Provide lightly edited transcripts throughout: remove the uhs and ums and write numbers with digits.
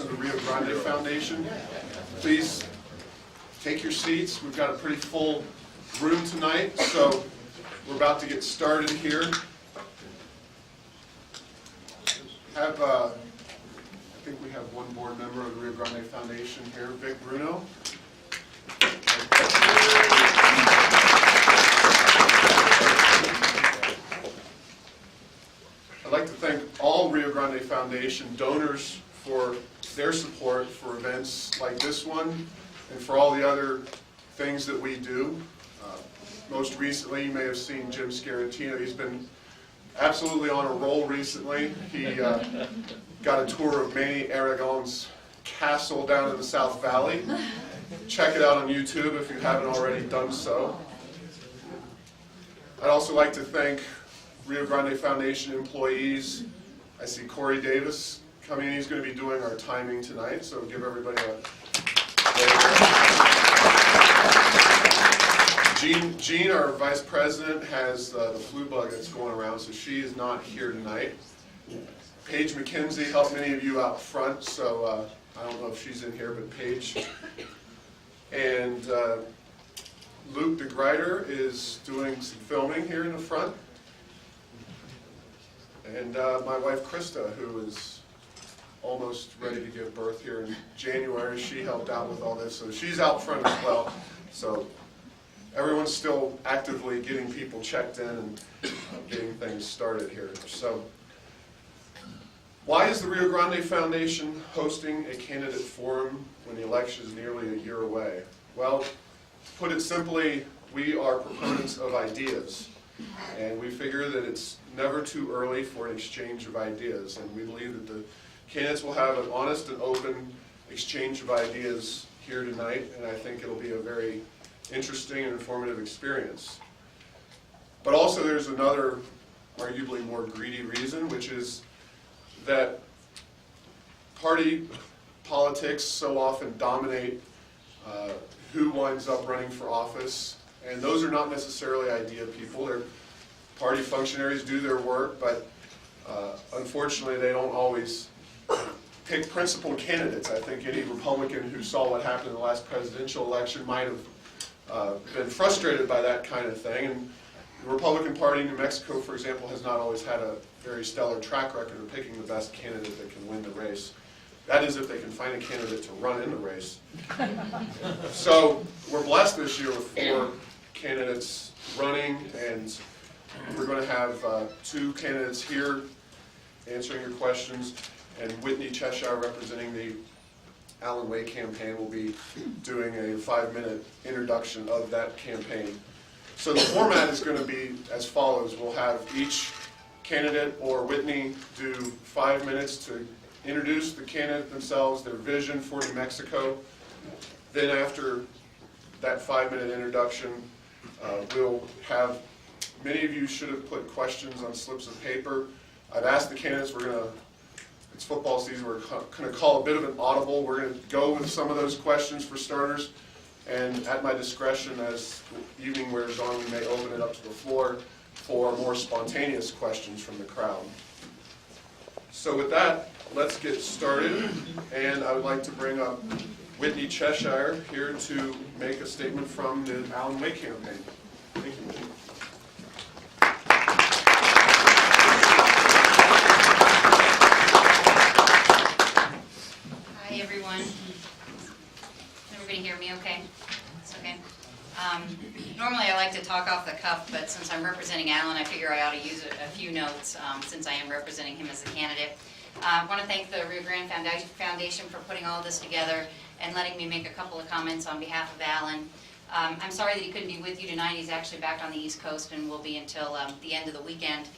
The Rio Grande Foundation. Please take your seats. We've got a pretty full room tonight, so we're about to get started here. I think we have one board member of the Rio Grande Foundation here, Vic Bruno. I'd like to thank all Rio Grande Foundation donors for their support for events like this one and for all the other things that we do. Most recently, you may have seen Jim Scarantino. He's been absolutely on a roll recently. He got a tour of Manny Aragon's castle down in the South Valley. Check it out on YouTube if you haven't already done so. I'd also like to thank Rio Grande Foundation employees. I see Corey Davis coming in. He's going to be doing our timing tonight, so give everybody a Jean, our vice president, has the flu bug that's going around, so she is not here tonight. Paige McKenzie helped many of you out front, so I don't know if she's in here, but Paige. And Luke DeGreider is doing some filming here in the front. And my wife Krista, who is almost ready to give birth here in January, she helped out with all this, so she's out front as well. So everyone's still actively getting people checked in and getting things started here. So why is the Rio Grande Foundation hosting a candidate forum when the election is nearly a year away? Well, to put it simply, we are proponents of ideas. And we figure that it's never too early for an exchange of ideas. And we believe that the candidates will have an honest and open exchange of ideas here tonight. And I think it'll be a very interesting and informative experience. But also there's another, arguably more greedy reason, which is that party politics so often dominate who winds up running for office. And those are not necessarily idea people. They're party functionaries, do their work, but unfortunately they don't always pick principled candidates. I think any Republican who saw what happened in the last presidential election might have been frustrated by that kind of thing. And the Republican Party in New Mexico, for example, has not always had a very stellar track record of picking the best candidate that can win the race. That is, if they can find a candidate to run in the race. So we're blessed this year with 4 candidates running, and we're going to have 2 candidates here answering your questions, and Whitney Cheshire, representing the Alan Way campaign, will be doing a 5-minute introduction of that campaign. So the format is going to be as follows. We'll have each candidate or Whitney do 5 minutes to introduce the candidate themselves, their vision for New Mexico. Then after that 5-minute introduction, we'll have, many of you should have put questions on slips of paper. I've asked the candidates, it's football season, we're going to call a bit of an audible. We're going to go with some of those questions for starters, and at my discretion, as the evening wears on, we may open it up to the floor for more spontaneous questions from the crowd. So with that, let's get started, and I would like to bring up Whitney Cheshire here to make a statement from the Alan Way campaign. Thank you, Whitney. Hi, everyone. Can everybody hear me okay? It's okay. Normally I like to talk off the cuff, but since I'm representing Alan, I figure I ought to use a few notes since I am representing him as the candidate. I want to thank the Rio Grande Foundation for putting all this together and letting me make a couple of comments on behalf of Alan. I'm sorry that he couldn't be with you tonight. He's actually back on the East Coast and will be until the end of the weekend.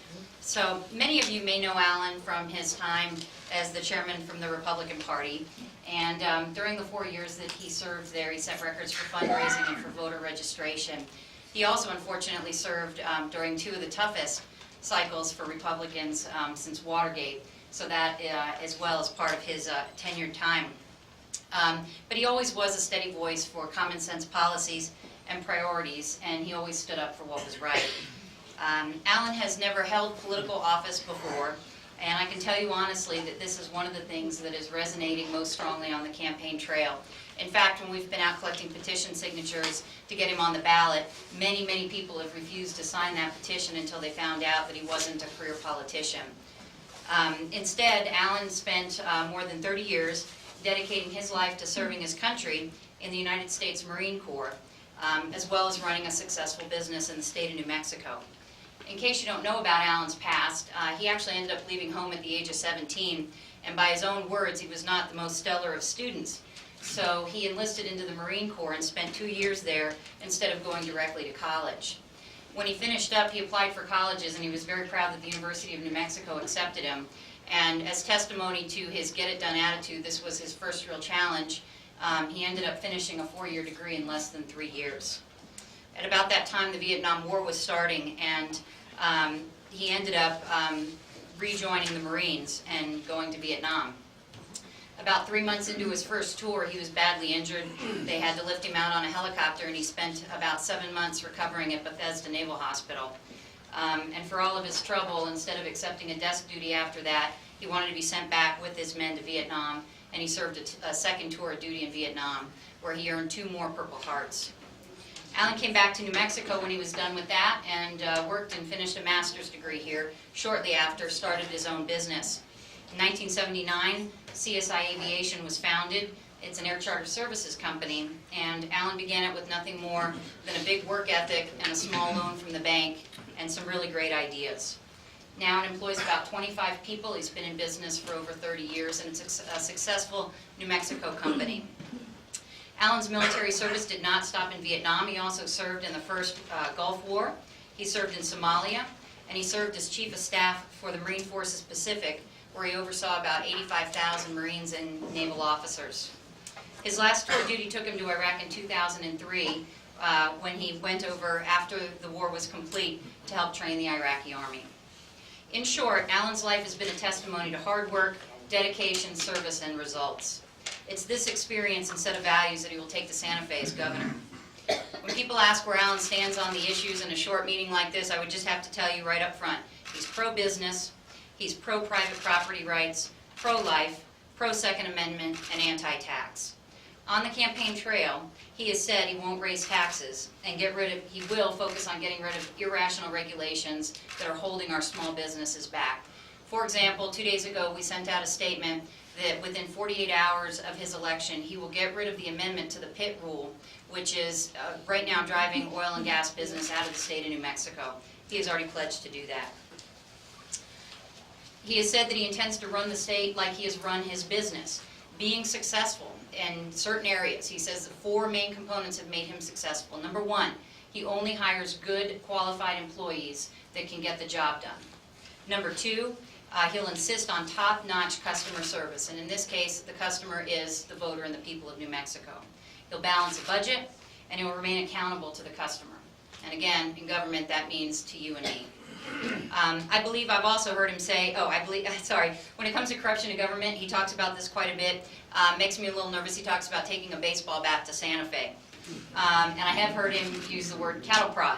So many of you may know Alan from his time as the chairman from the Republican Party. And during the 4 years that he served there, he set records for fundraising and for voter registration. He also unfortunately served during 2 of the toughest cycles for Republicans since Watergate. So that as well as part of his tenured time. But he always was a steady voice for common sense policies and priorities, and he always stood up for what was right. Alan has never held political office before, And I can tell you honestly that this is one of the things that is resonating most strongly on the campaign trail. In fact, when we've been out collecting petition signatures to get him on the ballot, many, many people have refused to sign that petition until they found out that he wasn't a career politician. Instead, Alan spent more than 30 years dedicating his life to serving his country in the United States Marine Corps, as well as running a successful business in the state of New Mexico. In case you don't know about Alan's past, he actually ended up leaving home at the age of 17, and by his own words, he was not the most stellar of students. So he enlisted into the Marine Corps and spent 2 years there instead of going directly to college. When he finished up, he applied for colleges, and he was very proud that the University of New Mexico accepted him. And as testimony to his get-it-done attitude, this was his first real challenge. He ended up finishing a 4-year degree in less than 3 years. At about that time, the Vietnam War was starting, and he ended up rejoining the Marines and going to Vietnam. About 3 months into his first tour, he was badly injured. They had to lift him out on a helicopter, and he spent about 7 months recovering at Bethesda Naval Hospital. And for all of his trouble, instead of accepting a desk duty after that, he wanted to be sent back with his men to Vietnam, and he served a second tour of duty in Vietnam, where he earned 2 more Purple Hearts. Alan came back to New Mexico when he was done with that, and worked and finished a master's degree here. Shortly after, started his own business. In 1979, CSI Aviation was founded. It's an air charter services company, and Alan began it with nothing more than a big work ethic and a small loan from the bank and some really great ideas. Now it employs about 25 people. He's been in business for over 30 years, and it's a successful New Mexico company. Alan's military service did not stop in Vietnam. He also served in the first Gulf War. He served in Somalia, and he served as Chief of Staff for the Marine Forces Pacific, where he oversaw about 85,000 Marines and naval officers. His last tour of duty took him to Iraq in 2003, when he went over after the war was complete to help train the Iraqi army. In short, Alan's life has been a testimony to hard work, dedication, service, and results. It's this experience and set of values that he will take to Santa Fe as governor. When people ask where Alan stands on the issues in a short meeting like this, I would just have to tell you right up front. He's pro-business, he's pro-private property rights, pro-life, pro-Second Amendment, and anti-tax. On the campaign trail, he has said he won't raise taxes and he will focus on getting rid of irrational regulations that are holding our small businesses back. For example, 2 days ago we sent out a statement that within 48 hours of his election, he will get rid of the amendment to the pit rule, which is right now driving oil and gas business out of the state of New Mexico. He has already pledged to do that. He has said that he intends to run the state like he has run his business, being successful in certain areas. He says the 4 main components have made him successful. Number 1, he only hires good, qualified employees that can get the job done. Number 2, he'll insist on top-notch customer service, and in this case, the customer is the voter and the people of New Mexico. He'll balance a budget, and he will remain accountable to the customer. And again, in government, that means to you and me. I believe I've also heard him say, when it comes to corruption in government, he talks about this quite a bit. Makes me a little nervous. He talks about taking a baseball bat to Santa Fe. And I have heard him use the word cattle prod.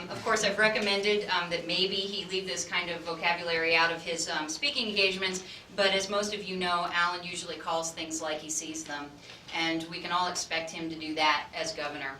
Of course, I've recommended that maybe he leave this kind of vocabulary out of his speaking engagements, but as most of you know, Alan usually calls things like he sees them, and we can all expect him to do that as governor.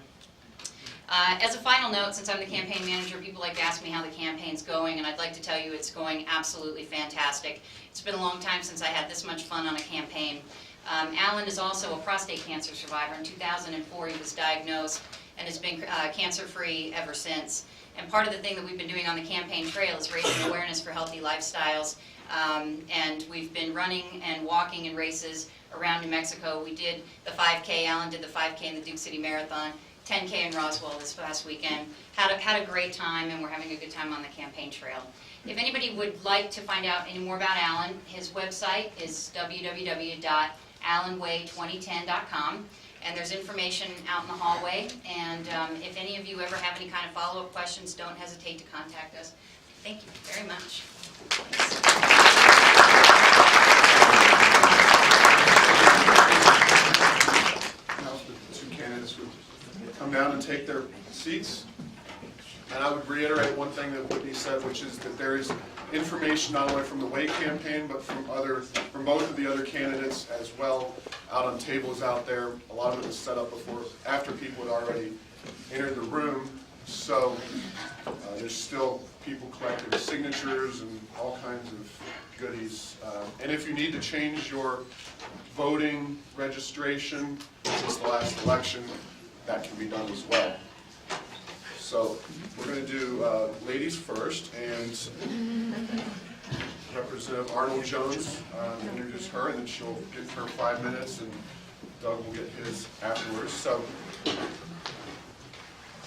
As a final note, since I'm the campaign manager, people like to ask me how the campaign's going, and I'd like to tell you it's going absolutely fantastic. It's been a long time since I had this much fun on a campaign. Alan is also a prostate cancer survivor. In 2004, he was diagnosed and has been cancer-free ever since. And part of the thing that we've been doing on the campaign trail is raising awareness for healthy lifestyles. And we've been running and walking in races around New Mexico. We did the 5K. Alan did the 5K in the Duke City Marathon. 10K in Roswell this past weekend. Had a great time, and we're having a good time on the campaign trail. If anybody would like to find out any more about Alan, his website is www.alanway2010.com, and there's information out in the hallway. And if any of you ever have any kind of follow-up questions, don't hesitate to contact us. Thank you very much. Now the 2 candidates would come down and take their seats. And I would reiterate one thing that Whitney said, which is that there is information not only from the Way campaign, but from both of the other candidates as well, out on tables out there. A lot of it was set up after people had already entered the room. So there's still people collecting signatures and all kinds of goodies. And if you need to change your voting registration since the last election, that can be done as well. So we're going to do ladies first, and Representative Arnold-Jones, introduce her, and then she'll get her 5 minutes, and Doug will get his afterwards. So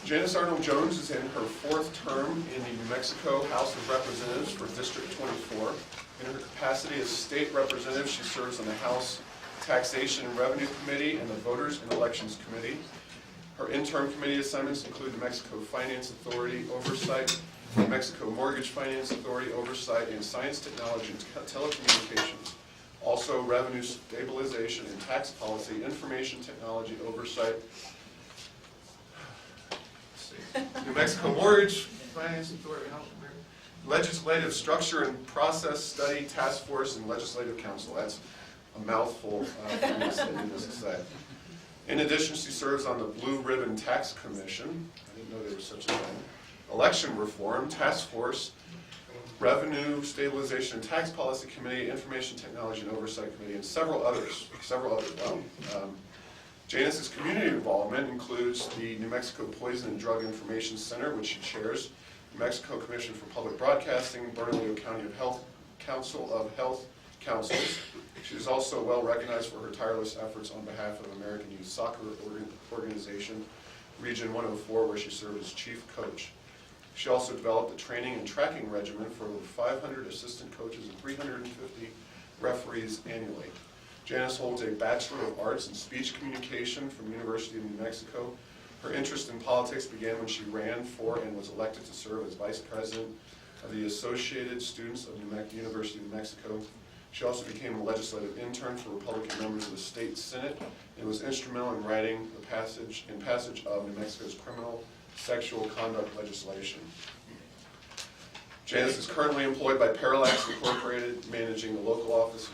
Janice Arnold-Jones is in her 4th term in the New Mexico House of Representatives for District 24. In her capacity as state representative, she serves on the House Taxation and Revenue Committee and the Voters and Elections Committee. Her interim committee assignments include New Mexico Finance Authority oversight, New Mexico Mortgage Finance Authority oversight, and Science, Technology, and Telecommunications. Also, revenue stabilization and tax policy, information technology oversight. New Mexico Mortgage Finance Authority, legislative structure and process study task force, and legislative council. That's a mouthful of things that you just said. In addition, she serves on the Blue Ribbon Tax Commission. I didn't know there was such a thing. Election Reform Task Force, Revenue Stabilization and Tax Policy Committee, Information Technology and Oversight Committee, and several others. Janice's community involvement includes the New Mexico Poison and Drug Information Center, which she chairs, New Mexico Commission for Public Broadcasting, Bernalillo County Council of Health Councils. She is also well recognized for her tireless efforts on behalf of American Youth Soccer Organization, Region 104, where she served as chief coach. She also developed a training and tracking regimen for over 500 assistant coaches and 350 referees annually. Janice holds a Bachelor of Arts in Speech Communication from the University of New Mexico. Her interest in politics began when she ran for and was elected to serve as vice president of the Associated Students of the University of New Mexico. She also became a legislative intern for Republican members of the state Senate and was instrumental in writing the passage of New Mexico's criminal sexual conduct legislation. Janice is currently employed by Parallax Incorporated, managing the local office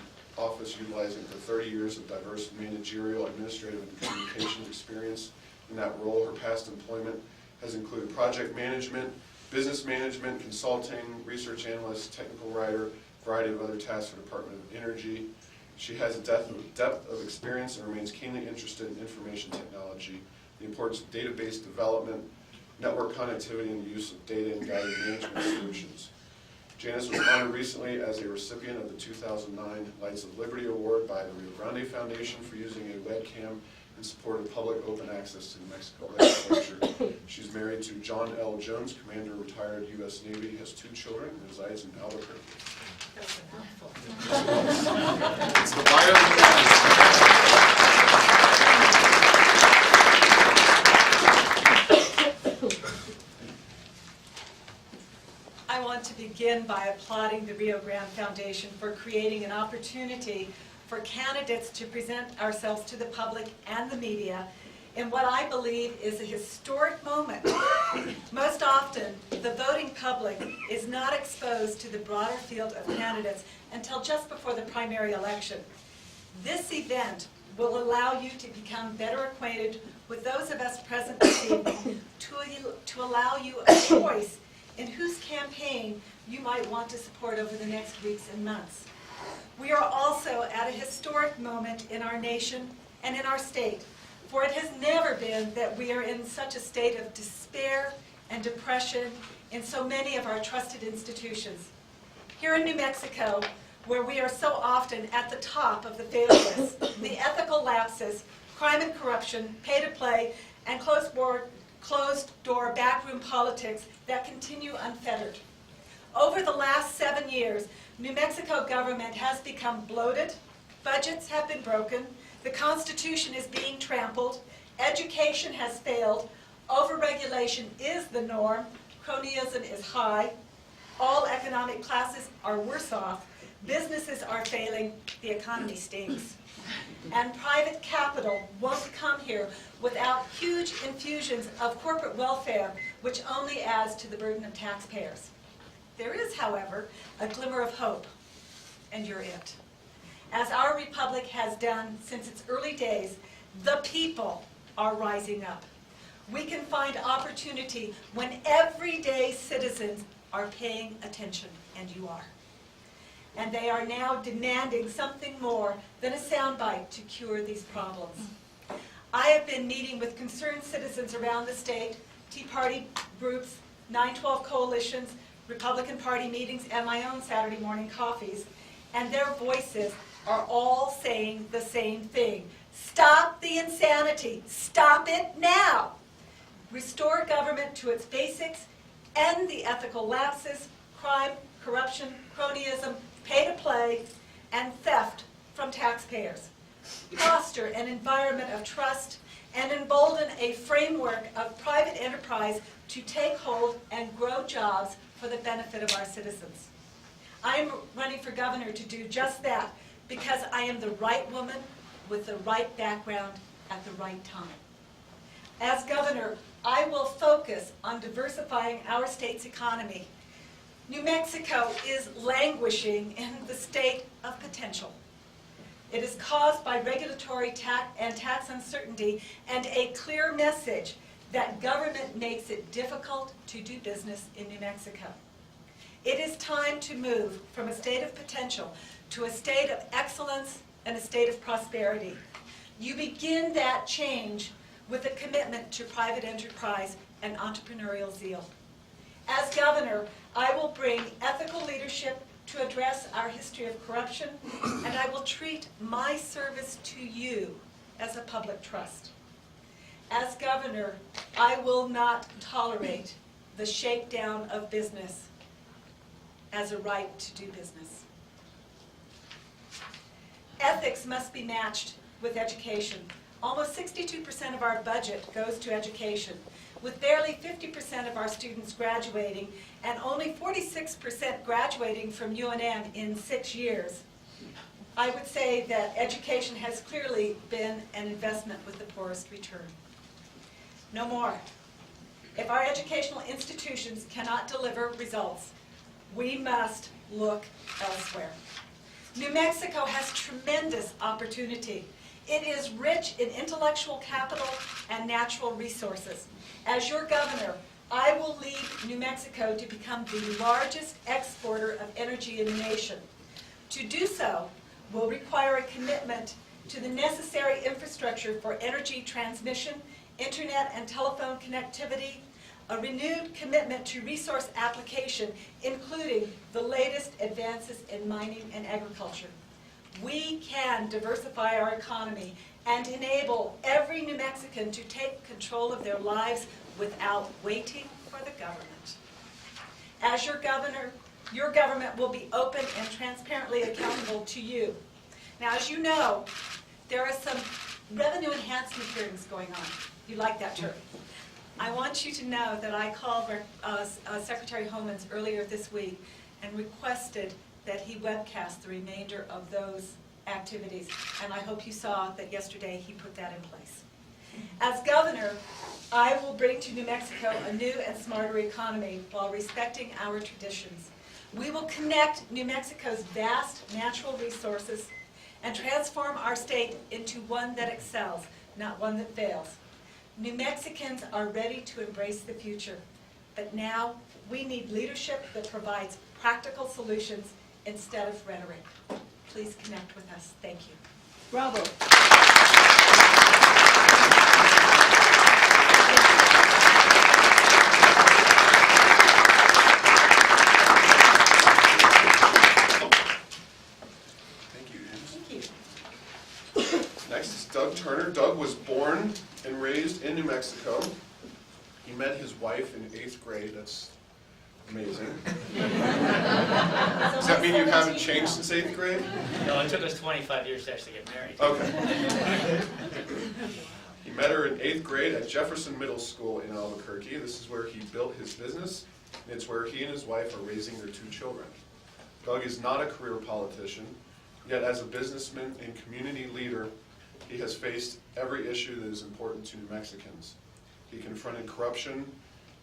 utilizing her 30 years of diverse managerial, administrative, and communications experience. In that role, her past employment has included project management, business management, consulting, research analyst, technical writer, a variety of other tasks for the Department of Energy. She has a depth of experience and remains keenly interested in information technology, the importance of database development, network connectivity, and the use of data and guided management solutions. Janice was honored recently as a recipient of the 2009 Lights of Liberty Award by the Rio Grande Foundation for using a webcam in support of public open access to New Mexico legislature. She's married to John L. Jones, Commander, retired U.S. Navy, has 2 children, and resides in Albuquerque. That's a mouthful. It's the bio. I want to begin by applauding the Rio Grande Foundation for creating an opportunity for candidates to present ourselves to the public and the media in what I believe is a historic moment. Most often, the voting public is not exposed to the broader field of candidates until just before the primary election. This event will allow you to become better acquainted with those of us present this evening to allow you a choice in whose campaign you might want to support over the next weeks and months. We are also at a historic moment in our nation and in our state, for it has never been that we are in such a state of despair and depression in so many of our trusted institutions. Here in New Mexico, where we are so often at the top of the failure list, the ethical lapses, crime and corruption, pay to play, and closed-door backroom politics that continue unfettered. Over the last 7 years, New Mexico government has become bloated, budgets have been broken, the Constitution is being trampled, education has failed, overregulation is the norm, cronyism is high, all economic classes are worse off, businesses are failing, the economy stinks. And private capital won't come here without huge infusions of corporate welfare, which only adds to the burden of taxpayers. There is, however, a glimmer of hope, and you're it. As our republic has done since its early days, the people are rising up. We can find opportunity when everyday citizens are paying attention, and you are. And they are now demanding something more than a soundbite to cure these problems. I have been meeting with concerned citizens around the state, Tea Party groups, 9/12 coalitions, Republican Party meetings, and my own Saturday morning coffees, and their voices are all saying the same thing. Stop the insanity. Stop it now. Restore government to its basics, end the ethical lapses, crime, corruption, cronyism, pay to play, and theft from taxpayers. Foster an environment of trust and embolden a framework of private enterprise to take hold and grow jobs for the benefit of our citizens. I am running for governor to do just that because I am the right woman with the right background at the right time. As governor, I will focus on diversifying our state's economy. New Mexico is languishing in the state of potential. It is caused by regulatory and tax uncertainty and a clear message that government makes it difficult to do business in New Mexico. It is time to move from a state of potential to a state of excellence and a state of prosperity. You begin that change with a commitment to private enterprise and entrepreneurial zeal. As governor, I will bring ethical leadership to address our history of corruption, and I will treat my service to you as a public trust. As governor, I will not tolerate the shakedown of business as a right to do business. Ethics must be matched with education. Almost 62% of our budget goes to education, with barely 50% of our students graduating and only 46% graduating from UNM in 6 years. I would say that education has clearly been an investment with the poorest return. No more. If our educational institutions cannot deliver results, we must look elsewhere. New Mexico has tremendous opportunity. It is rich in intellectual capital and natural resources. As your governor, I will lead New Mexico to become the largest exporter of energy in the nation. To do so will require a commitment to the necessary infrastructure for energy transmission, internet and telephone connectivity, a renewed commitment to resource application, including the latest advances in mining and agriculture. We can diversify our economy and enable every New Mexican to take control of their lives without waiting for the government. As your governor, your government will be open and transparently accountable to you. Now, as you know, there are some revenue enhancement hearings going on. You like that term. I want you to know that I called Secretary Homans earlier this week and requested that he webcast the remainder of those activities, and I hope you saw that yesterday he put that in place. As governor, I will bring to New Mexico a new and smarter economy while respecting our traditions. We will connect New Mexico's vast natural resources and transform our state into one that excels, not one that fails. New Mexicans are ready to embrace the future, but now we need leadership that provides practical solutions instead of rhetoric. Please connect with us. Thank you. Bravo. Thank you, Janice. Thank you. Next is Doug Turner. Doug was born and raised in New Mexico. He met his wife in 8th grade. That's amazing. Does that mean you haven't changed since 8th grade? No, it took us 25 years to actually get married. Okay. He met her in 8th grade at Jefferson Middle School in Albuquerque. This is where he built his business, and it's where he and his wife are raising their 2 children. Doug is not a career politician, yet as a businessman and community leader, he has faced every issue that is important to New Mexicans. He confronted corruption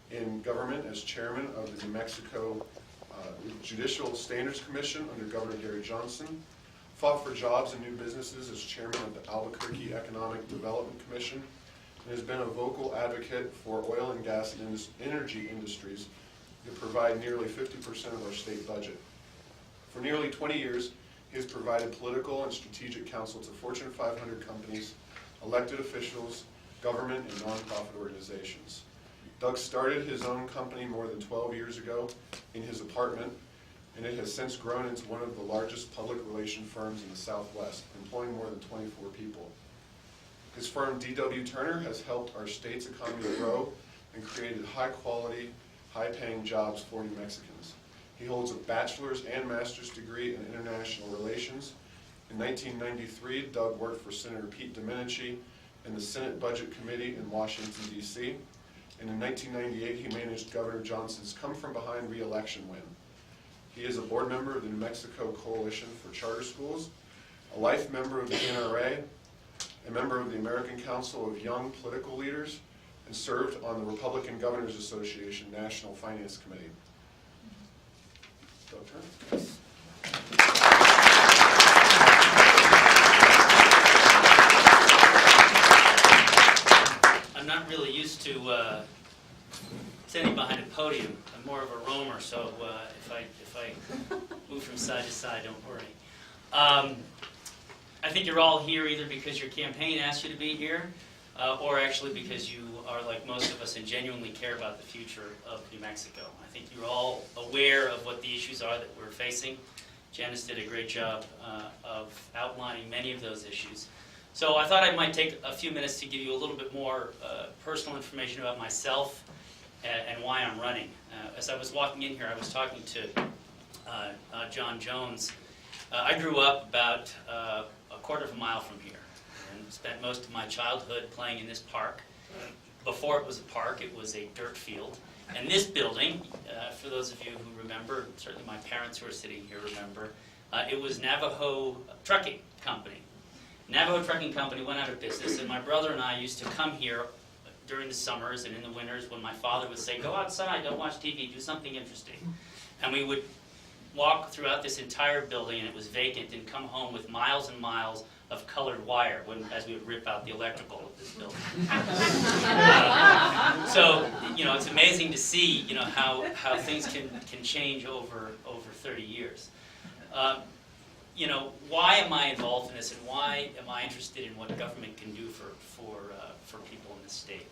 in government as chairman of the New Mexico Judicial Standards Commission under Governor Gary Johnson, fought for jobs and new businesses as chairman of the Albuquerque Economic Development Commission, and has been a vocal advocate for oil and gas and energy industries that provide nearly 50% of our state budget. For nearly 20 years, he has provided political and strategic counsel to Fortune 500 companies, elected officials, government, and nonprofit organizations. Doug started his own company more than 12 years ago in his apartment, and it has since grown into one of the largest public relation firms in the Southwest, employing more than 24 people. His firm, D.W. Turner, has helped our state's economy grow and created high-quality, high-paying jobs for New Mexicans. He holds a bachelor's and master's degree in international relations. In 1993, Doug worked for Senator Pete Domenici in the Senate Budget Committee in Washington, D.C., and in 1998, he managed Governor Johnson's come-from-behind re-election win. He is a board member of the New Mexico Coalition for Charter Schools, a life member of the NRA, a member of the American Council of Young Political Leaders, and served on the Republican Governors Association National Finance Committee. Doug Turner. I'm not really used to sitting behind a podium. I'm more of a roamer, so if I move from side to side, don't worry. I think you're all here either because your campaign asked you to be here, or actually because you are like most of us and genuinely care about the future of New Mexico. I think you're all aware of what the issues are that we're facing. Janice did a great job of outlining many of those issues. So I thought I might take a few minutes to give you a little bit more personal information about myself and why I'm running. As I was walking in here, I was talking to John Jones. I grew up about a quarter of a mile from here and spent most of my childhood playing in this park. Before it was a park, it was a dirt field. And this building, for those of you who remember, certainly my parents who are sitting here remember, it was Navajo Trucking Company. Navajo Trucking Company went out of business, and my brother and I used to come here during the summers and in the winters when my father would say, go outside, don't watch TV, do something interesting. And we would walk throughout this entire building, and it was vacant, and come home with miles and miles of colored wire as we would rip out the electrical of this building. So, it's amazing to see, how things can change over 30 years. Why am I involved in this, and why am I interested in what government can do for people in this state?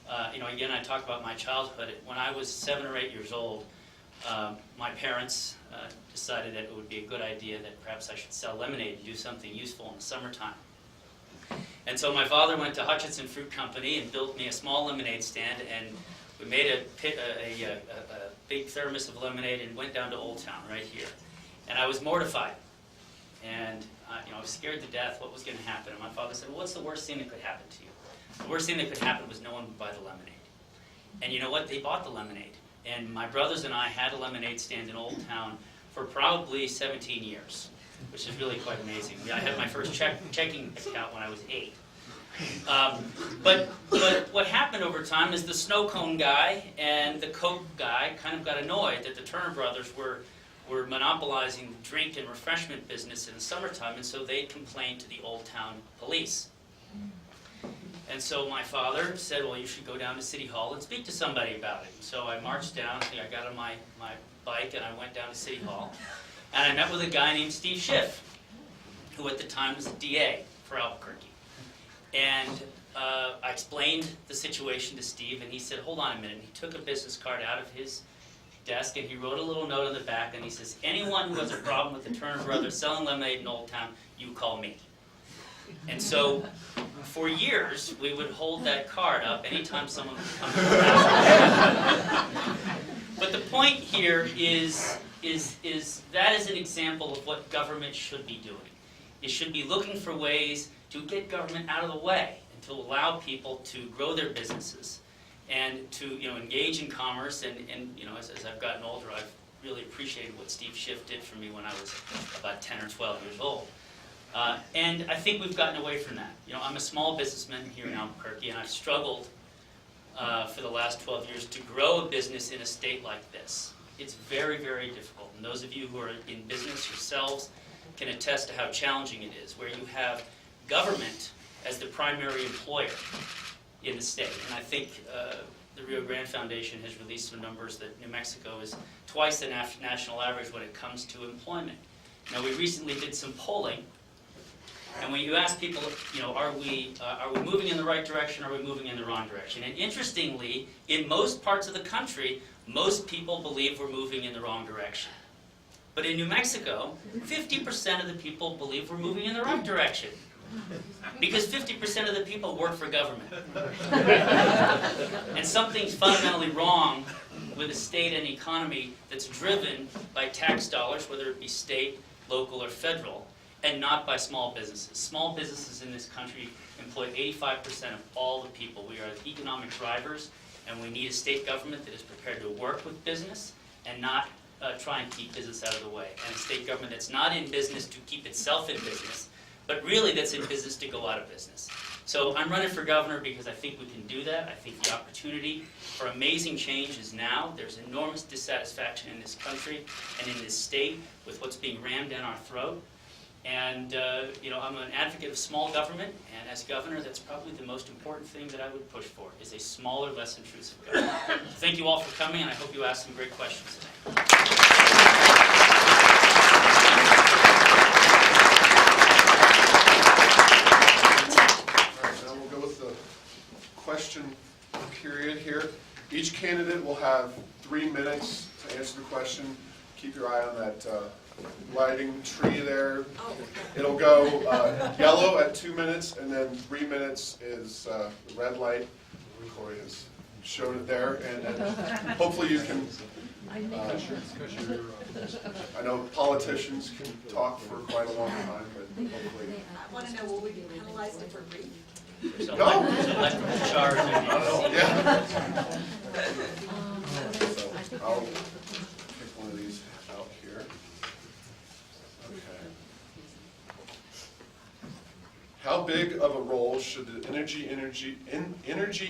Again, I talk about my childhood. When I was 7 or 8 years old, my parents decided that it would be a good idea that perhaps I should sell lemonade and do something useful in the summertime. And so my father went to Hutchinson Fruit Company and built me a small lemonade stand, and we made a big thermos of lemonade and went down to Old Town right here. And I was mortified. And I was scared to death what was going to happen. And my father said, well, what's the worst thing that could happen to you? The worst thing that could happen was no one would buy the lemonade. And you know what? They bought the lemonade. And my brothers and I had a lemonade stand in Old Town for probably 17 years, which is really quite amazing. I had my first checking account when I was 8. But what happened over time is the snow cone guy and the Coke guy kind of got annoyed that the Turner brothers were monopolizing the drink and refreshment business in the summertime, and so they complained to the Old Town police. And so my father said, well, you should go down to City Hall and speak to somebody about it. So I marched down, I got on my bike, and I went down to City Hall. And I met with a guy named Steve Schiff, who at the time was the DA for Albuquerque. And I explained the situation to Steve, and he said, hold on a minute. And he took a business card out of his desk, and he wrote a little note on the back, and he says, anyone who has a problem with the Turner brothers selling lemonade in Old Town, you call me. And so, for years, we would hold that card up anytime someone would come to the house. But the point here is that is an example of what government should be doing. It should be looking for ways to get government out of the way and to allow people to grow their businesses and to engage in commerce. And as I've gotten older, I've really appreciated what Steve Schiff did for me when I was about 10 or 12 years old. And I think we've gotten away from that. I'm a small businessman here in Albuquerque, and I've struggled for the last 12 years to grow a business in a state like this. It's very, very difficult. And those of you who are in business yourselves can attest to how challenging it is, where you have government as the primary employer in the state. And I think the Rio Grande Foundation has released some numbers that New Mexico is twice the national average when it comes to employment. Now, we recently did some polling, and when you ask people, you know, are we moving in the right direction, or are we moving in the wrong direction? And interestingly, in most parts of the country, most people believe we're moving in the wrong direction. But in New Mexico, 50% of the people believe we're moving in the right direction. Because 50% of the people work for government. And something's fundamentally wrong with a state and economy that's driven by tax dollars, whether it be state, local, or federal, and not by small businesses. Small businesses in this country employ 85% of all the people. We are the economic drivers, and we need a state government that is prepared to work with business and not try and keep business out of the way. And a state government that's not in business to keep itself in business, but really that's in business to go out of business. So I'm running for governor because I think we can do that. I think the opportunity for amazing change is now. There's enormous dissatisfaction in this country and in this state with what's being rammed down our throat. And you know, I'm an advocate of small government, and as governor, that's probably the most important thing that I would push for, is a smaller, less intrusive government. Thank you all for coming, and I hope you ask some great questions today. Question period here. Each candidate will have 3 minutes to answer the question. Keep your eye on that lighting tree there. It'll go yellow at 2 minutes, and then 3 minutes is the red light. Corey has shown it there, and hopefully you can. I know politicians can talk for quite a long time, but hopefully. I want to know, will we be penalized if we're brief? There's No. electrical charge. Yeah. So I'll pick one of these out here. Okay. How big of a role should the energy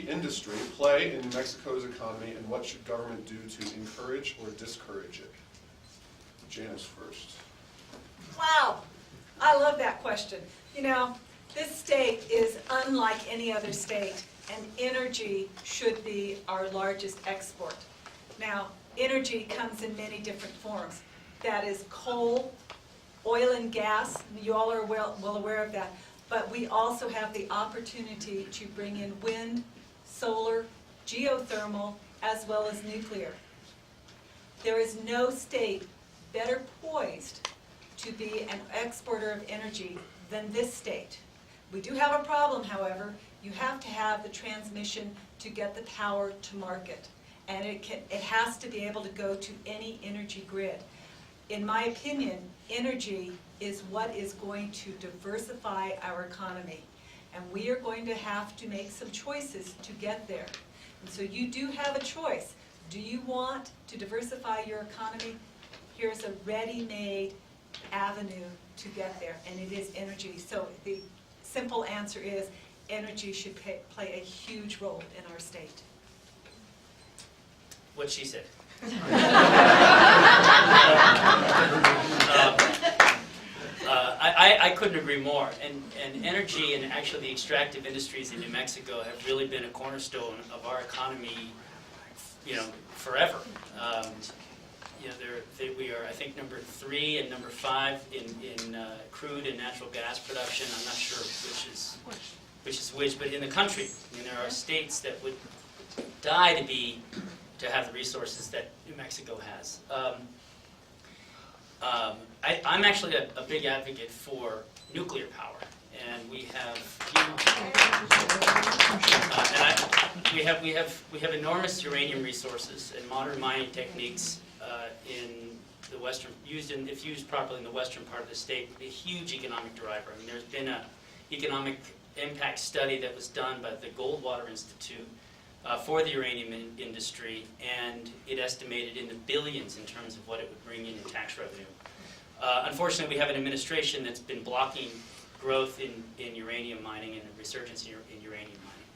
industry play in New Mexico's economy, and what should government do to encourage or discourage it? Janice first. Wow, I love that question. You know, this state is unlike any other state, and energy should be our largest export. Now, energy comes in many different forms. That is coal, oil and gas, you all are well aware of that, but we also have the opportunity to bring in wind, solar, geothermal, as well as nuclear. There is no state better poised to be an exporter of energy than this state. We do have a problem, however. You have to have the transmission to get the power to market, and it has to be able to go to any energy grid. In my opinion, energy is what is going to diversify our economy, and we are going to have to make some choices to get there. And so you do have a choice. Do you want to diversify your economy? Here's a ready-made avenue to get there, and it is energy. So the simple answer is energy should play a huge role in our state. What she said. I couldn't agree more. And energy and actually the extractive industries in New Mexico have really been a cornerstone of our economy, you know, forever. You know, we are, I think, number 3 and number 5 in crude and natural gas production. I'm not sure which is which, but in the country, I mean, there are states that would die to have the resources that New Mexico has. I'm actually a big advocate for nuclear power, and we have enormous uranium resources and modern mining techniques in the western, if used properly in the western part of the state, a huge economic driver. I mean, there's been an economic impact study that was done by the Goldwater Institute for the uranium industry, and it estimated in the billions in terms of what it would bring in tax revenue. Unfortunately, we have an administration that's been blocking growth in uranium mining and the resurgence in uranium mining.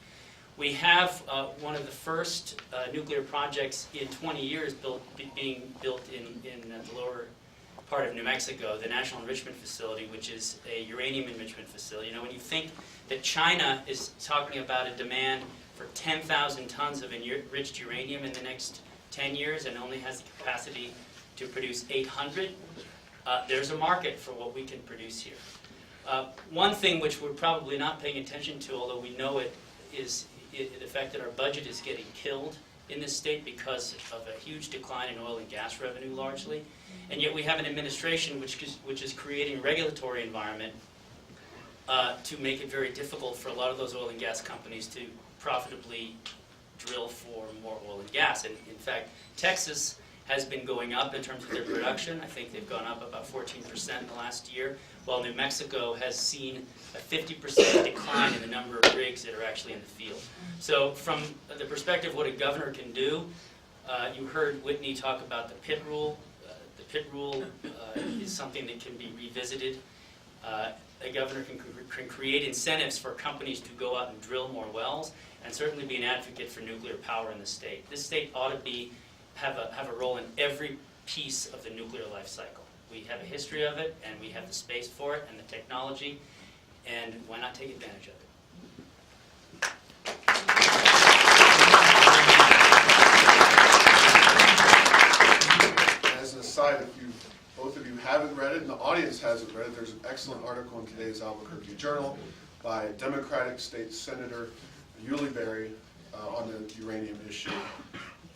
We have one of the first nuclear projects in 20 years being built in the lower part of New Mexico, the National Enrichment Facility, which is a uranium enrichment facility. You know, when you think that China is talking about a demand for 10,000 tons of enriched uranium in the next 10 years and only has the capacity to produce 800, there's a market for what we can produce here. One thing which we're probably not paying attention to, although we know it, is the fact that our budget is getting killed in this state because of a huge decline in oil and gas revenue largely. And yet we have an administration which is creating a regulatory environment to make it very difficult for a lot of those oil and gas companies to profitably drill for more oil and gas. And in fact, Texas has been going up in terms of their production. I think they've gone up about 14% in the last year, while New Mexico has seen a 50% decline in the number of rigs that are actually in the field. So from the perspective of what a governor can do, you heard Whitney talk about the pit rule. The pit rule is something that can be revisited. A governor can create incentives for companies to go out and drill more wells, and certainly be an advocate for nuclear power in the state. This state ought to have a role in every piece of the nuclear life cycle. We have a history of it, and we have the space for it and the technology, and why not take advantage of it? As an aside, if both of you haven't read it and the audience hasn't read it, there's an excellent article in today's Albuquerque Journal by Democratic State Senator Yuli Berry on the uranium issue.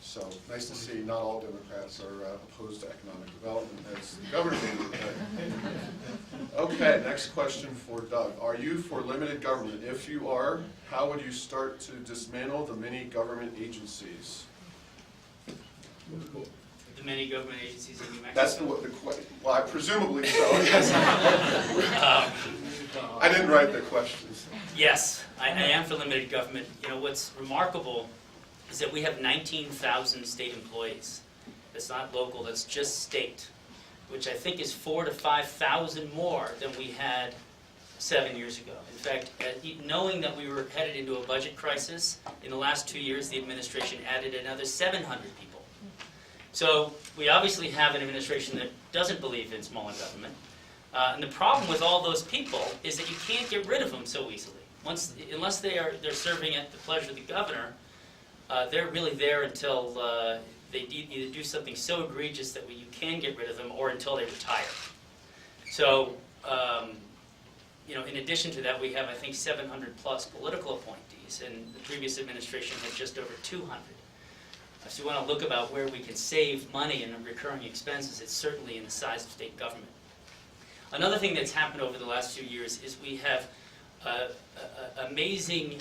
So nice to see not all Democrats are opposed to economic development, as the governor did. Okay, next question for Doug. Are you for limited government? If you are, how would you start to dismantle the many government agencies? The many government agencies in New Mexico. That's the question. Well, presumably so, yes. I didn't write the questions. Yes, I am for limited government. You know, what's remarkable is that we have 19,000 state employees. That's not local, that's just state, which I think is 4,000 to 5,000 more than we had 7 years ago. In fact, knowing that we were headed into a budget crisis, in the last 2 years the administration added another 700 people. So we obviously have an administration that doesn't believe in smaller government. And the problem with all those people is that you can't get rid of them so easily. Unless they're serving at the pleasure of the governor, they're really there until they either do something so egregious that you can get rid of them, or until they retire. So, you know, in addition to that, we have, I think, 700 plus political appointees, and the previous administration had just over 200. So you want to look about where we can save money in recurring expenses, it's certainly in the size of state government. Another thing that's happened over the last few years is we have amazing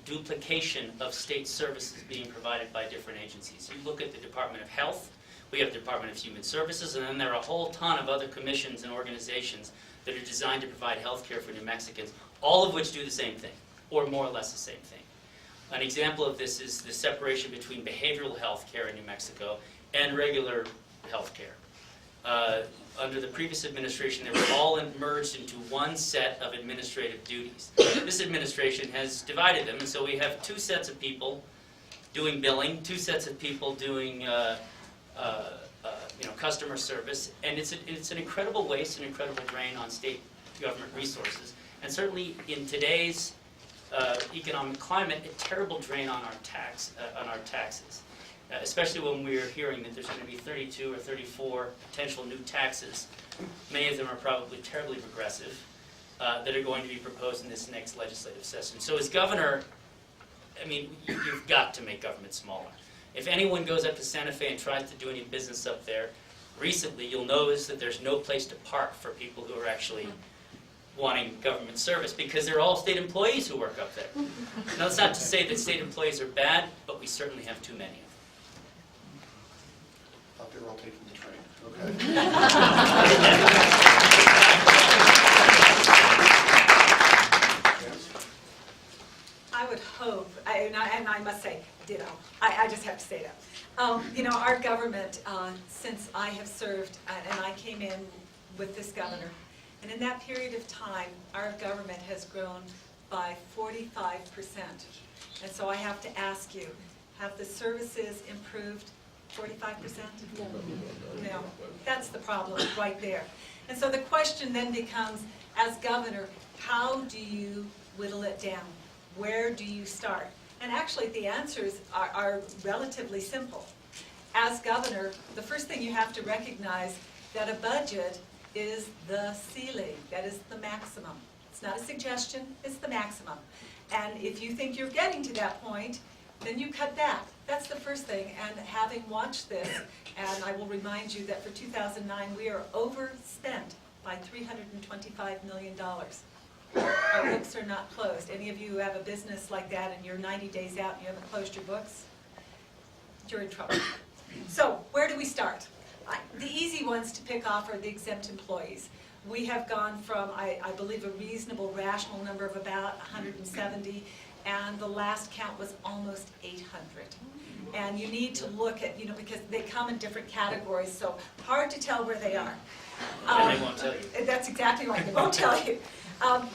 duplication of state services being provided by different agencies. You look at the Department of Health, we have the Department of Human Services, and then there are a whole ton of other commissions and organizations that are designed to provide health care for New Mexicans, all of which do the same thing, or more or less the same thing. An example of this is the separation between behavioral health care in New Mexico and regular health care. Under the previous administration, they were all merged into one set of administrative duties. This administration has divided them, and so we have two sets of people doing billing, two sets of people doing customer service, and it's an incredible waste, an incredible drain on state government resources, and certainly in today's economic climate, a terrible drain on our taxes. Especially when we're hearing that there's going to be 32 or 34 potential new taxes. Many of them are probably terribly regressive, that are going to be proposed in this next legislative session. So as governor, I mean, you've got to make government smaller. If anyone goes up to Santa Fe and tries to do any business up there, recently you'll notice that there's no place to park for people who are actually wanting government service, because they're all state employees who work up there. Now, that's not to say that state employees are bad, but we certainly have too many of them. I thought they were all taking the train. Okay. I would hope, and I must say, ditto. I just have to say that. You know, our government, since I have served, and I came in with this governor, and in that period of time, our government has grown by 45%. And so I have to ask you, have the services improved 45%? No. That's the problem right there. And so the question then becomes, as governor, how do you whittle it down? Where do you start? And actually the answers are relatively simple. As governor, the first thing you have to recognize that a budget is the ceiling, that is the maximum. It's not a suggestion, it's the maximum. And if you think you're getting to that point, then you cut back. That's the first thing. And having watched this, and I will remind you that for 2009, we are overspent by $325 million. Our books are not closed. Any of you who have a business like that and you're 90 days out and you haven't closed your books, you're in trouble. So where do we start? The easy ones to pick off are the exempt employees. We have gone from, I believe, a reasonable, rational number of about 170, and the last count was almost 800. And you need to look at, because they come in different categories, so hard to tell where they are. And they won't tell you. That's exactly right, they won't tell you.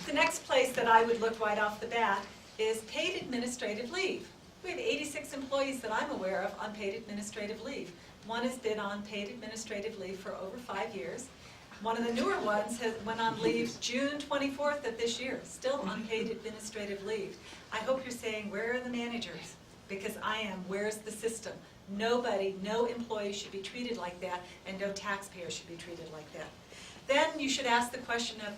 The next place that I would look right off the bat is paid administrative leave. We have 86 employees that I'm aware of on paid administrative leave. One has been on paid administrative leave for over 5 years. One of the newer ones went on leave June 24th of this year, still on paid administrative leave. I hope you're saying, where are the managers? Because I am. Where's the system? Nobody, no employee should be treated like that, and no taxpayer should be treated like that. Then you should ask the question of,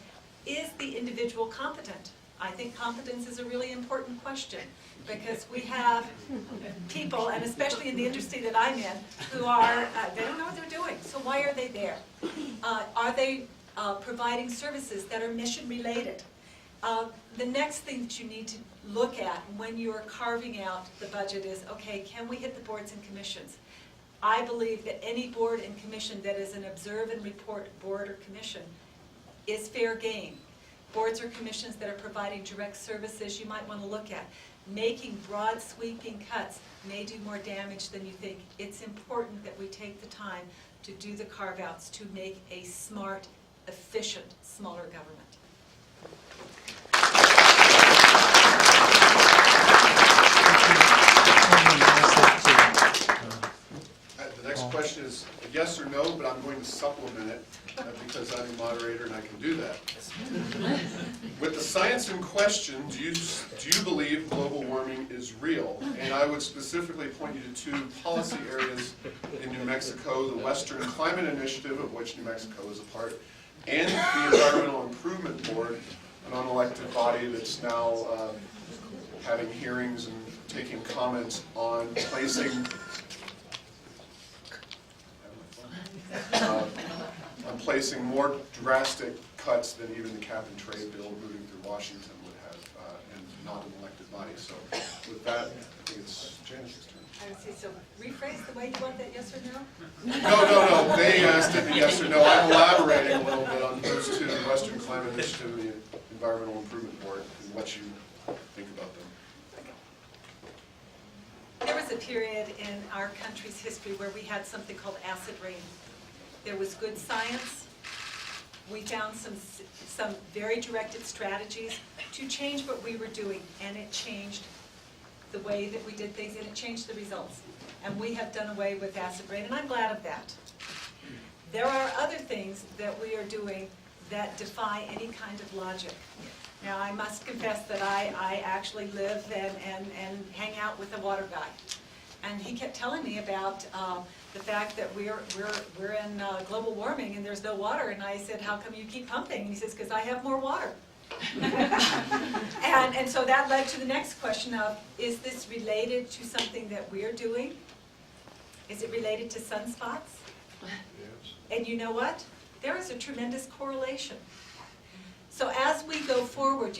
is the individual competent? I think competence is a really important question, because we have people, and especially in the industry that I'm in, who are, they don't know what they're doing. So why are they there? Are they providing services that are mission related? The next thing that you need to look at when you're carving out the budget is, okay, can we hit the boards and commissions? I believe that any board and commission that is an observe and report board or commission is fair game. Boards or commissions that are providing direct services you might want to look at. Making broad sweeping cuts may do more damage than you think. It's important that we take the time to do the carve-outs to make a smart, efficient, smaller government. The next question is a yes or no, but I'm going to supplement it because I'm a moderator and I can do that. With the science in question, do you believe global warming is real? And I would specifically point you to two policy areas in New Mexico, the Western Climate Initiative, of which New Mexico is a part, and the Environmental Improvement Board, an unelected body that's now having hearings and taking comments on placing more drastic cuts than even the cap and trade bill moving through Washington would have, and not an elected body. So with that, I think it's Janice's turn. I would say, so rephrase the way you want that, yes or no? No. They asked it yes or no. I'm elaborating a little bit on those two, the Western Climate Initiative and the Environmental Improvement Board, and what you think about them. There was a period in our country's history where we had something called acid rain. There was good science. We found some very directed strategies to change what we were doing, and it changed the way that we did things, and it changed the results. And we have done away with acid rain, and I'm glad of that. There are other things that we are doing that defy any kind of logic. Now, I must confess that I actually live and hang out with a water guy. And he kept telling me about the fact that we're in global warming and there's no water. And I said, how come you keep pumping? And he says, because I have more water. and so that led to the next question of, is this related to something that we're doing? Is it related to sunspots? Yes. And you know what? There is a tremendous correlation. So as we go forward,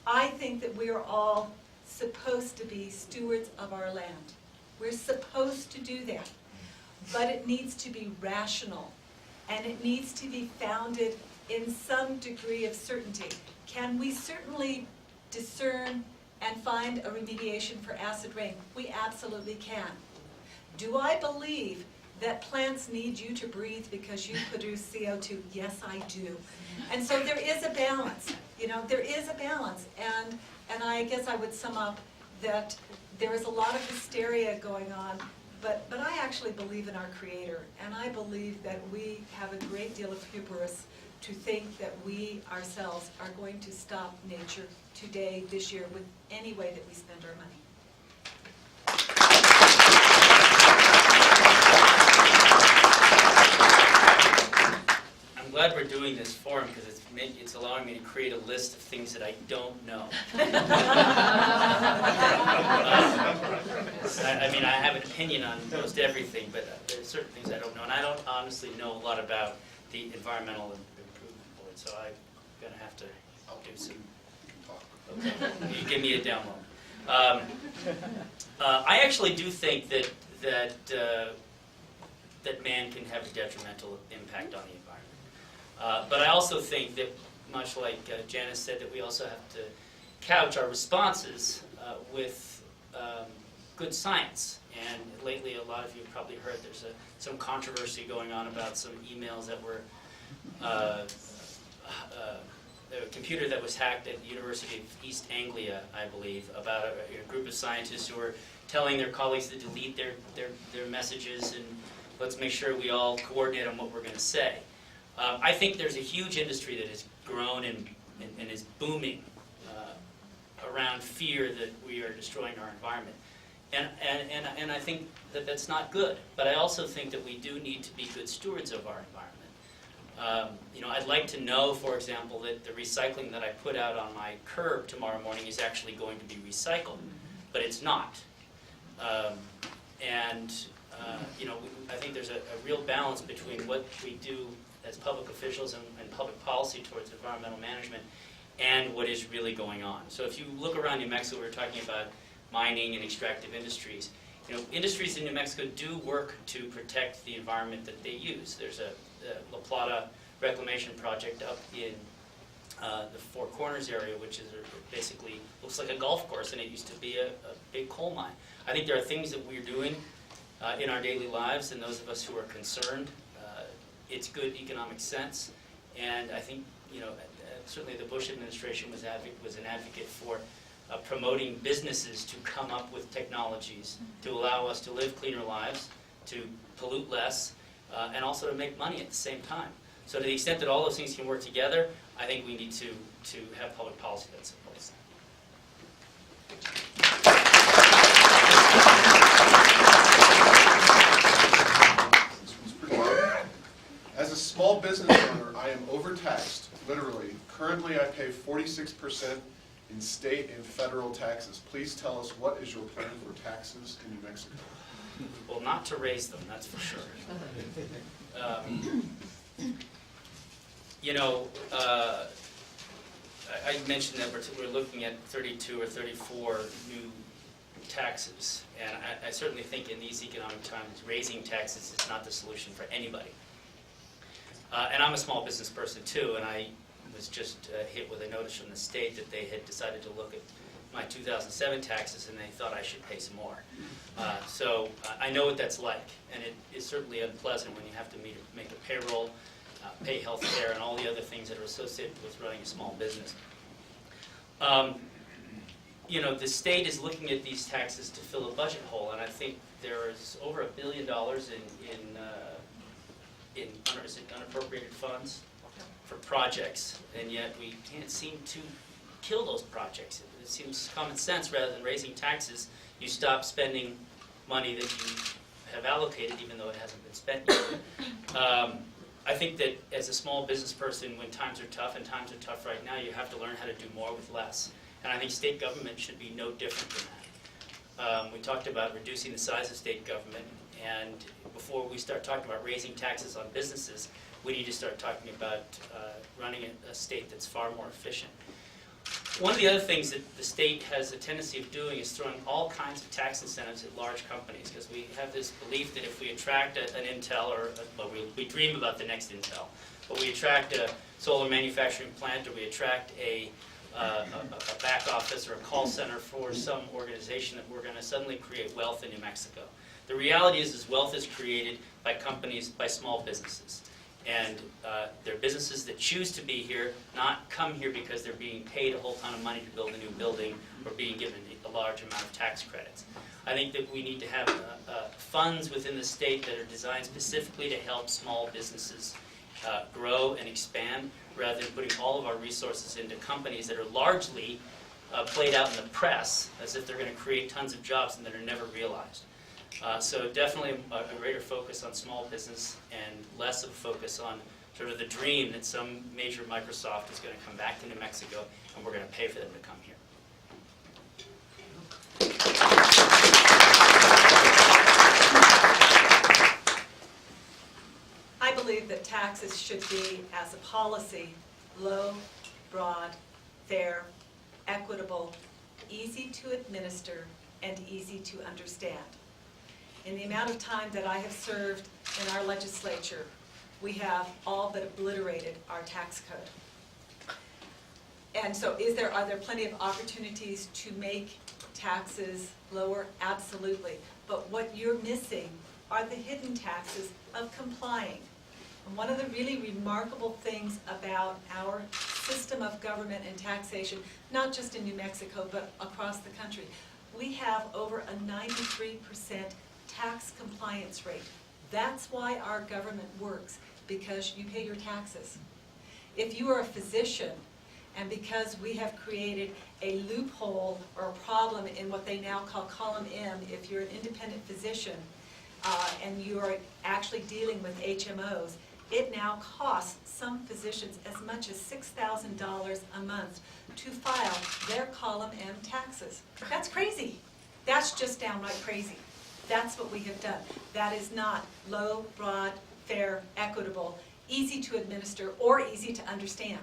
I think that we are all supposed to be stewards of our land. We're supposed to do that. But it needs to be rational, and it needs to be founded in some degree of certainty. Can we certainly discern and find a remediation for acid rain? We absolutely can. Do I believe that plants need you to breathe because you produce CO2. Yes, I do. And so there is a balance, there is a balance. And I guess I would sum up that there is a lot of hysteria going on, but I actually believe in our Creator, and I believe that we have a great deal of hubris to think that we ourselves are going to stop nature today, this year, with any way that we spend our money. I'm glad we're doing this forum because it's allowing me to create a list of things that I don't know. I mean, I have an opinion on most everything, but there's certain things I don't know. And I don't honestly know a lot about the Environmental Improvement Board, so I'm going to have to do some... Okay. You give me a download. I actually do think that man can have a detrimental impact on the environment. But I also think that, much like Janice said, that we also have to couch our responses with good science. And lately, a lot of you have probably heard there's some controversy going on about some emails that were a computer that was hacked at the University of East Anglia, I believe, about a group of scientists who were telling their colleagues to delete their messages, and let's make sure we all coordinate on what we're going to say. I think there's a huge industry that has grown and is booming around fear that we are destroying our environment. And I think that that's not good. But I also think that we do need to be good stewards of our environment. I'd like to know, for example, that the recycling that I put out on my curb tomorrow morning is actually going to be recycled, but it's not. I think there's a real balance between what we do as public officials and public policy towards environmental management and what is really going on. So if you look around New Mexico, we're talking about mining and extractive industries. Industries in New Mexico do work to protect the environment that they use. There's a La Plata reclamation project up in the Four Corners area, which is basically looks like a golf course, and it used to be a big coal mine. I think there are things that we're doing in our daily lives, and those of us who are concerned, it's good economic sense. And I think, certainly the Bush administration was an advocate for promoting businesses to come up with technologies to allow us to live cleaner lives, to pollute less, and also to make money at the same time. So to the extent that all those things can work together, I think we need to have public policy that supports that. As a small business owner, I am overtaxed, literally. Currently, I pay 46% in state and federal taxes. Please tell us, what is your plan for taxes in New Mexico? Well, not to raise them, that's for sure. I mentioned that we're looking at 32 or 34 new taxes, and I certainly think in these economic times, raising taxes is not the solution for anybody. And I'm a small business person too, and I was just hit with a notice from the state that they had decided to look at my 2007 taxes, and they thought I should pay some more. So I know what that's like, and it is certainly unpleasant when you have to make a payroll, pay health care, and all the other things that are associated with running a small business. The state is looking at these taxes to fill a budget hole, and I think there is over $1 billion in unappropriated funds for projects, and yet we can't seem to kill those projects. It seems common sense. Rather than raising taxes, you stop spending money that you have allocated, even though it hasn't been spent yet. I think that as a small business person, when times are tough, and times are tough right now, you have to learn how to do more with less. And I think state government should be no different than that. We talked about reducing the size of state government, and before we start talking about raising taxes on businesses, we need to start talking about running a state that's far more efficient. One of the other things that the state has a tendency of doing is throwing all kinds of tax incentives at large companies, because we have this belief that if we attract an Intel, we dream about the next Intel, but we attract a solar manufacturing plant, or we attract a back office or a call center for some organization, that we're going to suddenly create wealth in New Mexico. The reality is wealth is created by companies, by small businesses. And they're businesses that choose to be here, not come here because they're being paid a whole ton of money to build a new building or being given a large amount of tax credits. I think that we need to have funds within the state that are designed specifically to help small businesses grow and expand, rather than putting all of our resources into companies that are largely played out in the press as if they're going to create tons of jobs and that are never realized. So definitely a greater focus on small business and less of a focus on sort of the dream that some major Microsoft is going to come back to New Mexico and we're going to pay for them to come here. I believe that taxes should be, as a policy, low, broad, fair, equitable, easy to administer, and easy to understand. In the amount of time that I have served in our legislature, we have all but obliterated our tax code. And so are there plenty of opportunities to make taxes lower? Absolutely. But what you're missing are the hidden taxes of complying. And one of the really remarkable things about our system of government and taxation, not just in New Mexico, but across the country, we have over a 93% tax compliance rate. That's why our government works, because you pay your taxes. If you are a physician, and because we have created a loophole or a problem in what they now call column M, if you're an independent physician and you are actually dealing with HMOs, it now costs some physicians as much as $6,000 a month to file their column M taxes. That's crazy. That's just downright crazy. That's what we have done. That is not low, broad, fair, equitable, easy to administer, or easy to understand.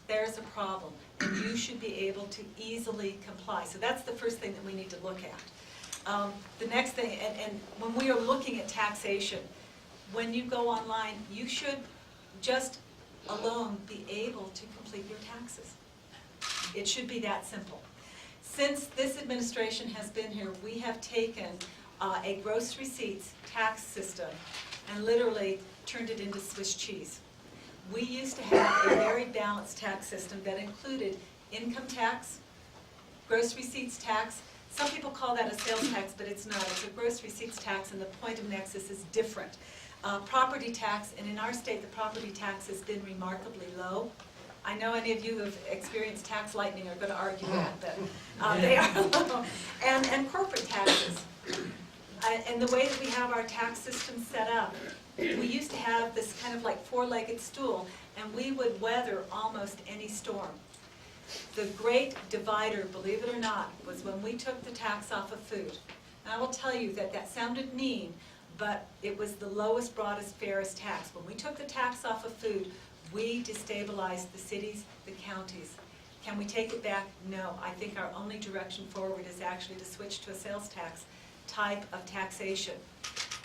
There's a problem, and you should be able to easily comply. So that's the first thing that we need to look at. The next thing, and when we are looking at taxation, when you go online, you should just alone be able to complete your taxes. It should be that simple. Since this administration has been here, we have taken a gross receipts tax system and literally turned it into Swiss cheese. We used to have a very balanced tax system that included income tax, gross receipts tax. Some people call that a sales tax, but it's not. It's a gross receipts tax, and the point of nexus is different. Property tax, and in our state, the property tax has been remarkably low. I know any of you who have experienced tax lightning are going to argue that, but they are low. And corporate taxes. And the way that we have our tax system set up, we used to have this kind of like four-legged stool, and we would weather almost any storm. The great divider, believe it or not, was when we took the tax off of food. And I will tell you that that sounded mean, but it was the lowest, broadest, fairest tax. When we took the tax off of food, we destabilized the cities, the counties. Can we take it back? No. I think our only direction forward is actually to switch to a sales tax type of taxation.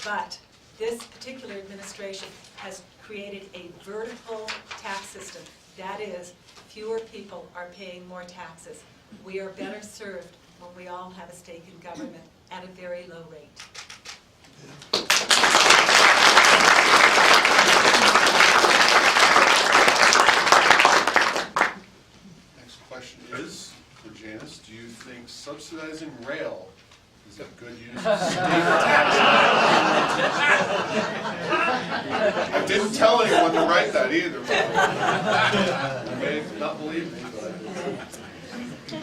But this particular administration has created a vertical tax system. That is, fewer people are paying more taxes. We are better served when we all have a stake in government at a very low rate. Next question is for Janice. Do you think subsidizing rail is a good use of state tax dollars? I didn't tell anyone to write that either. You may not believe me, but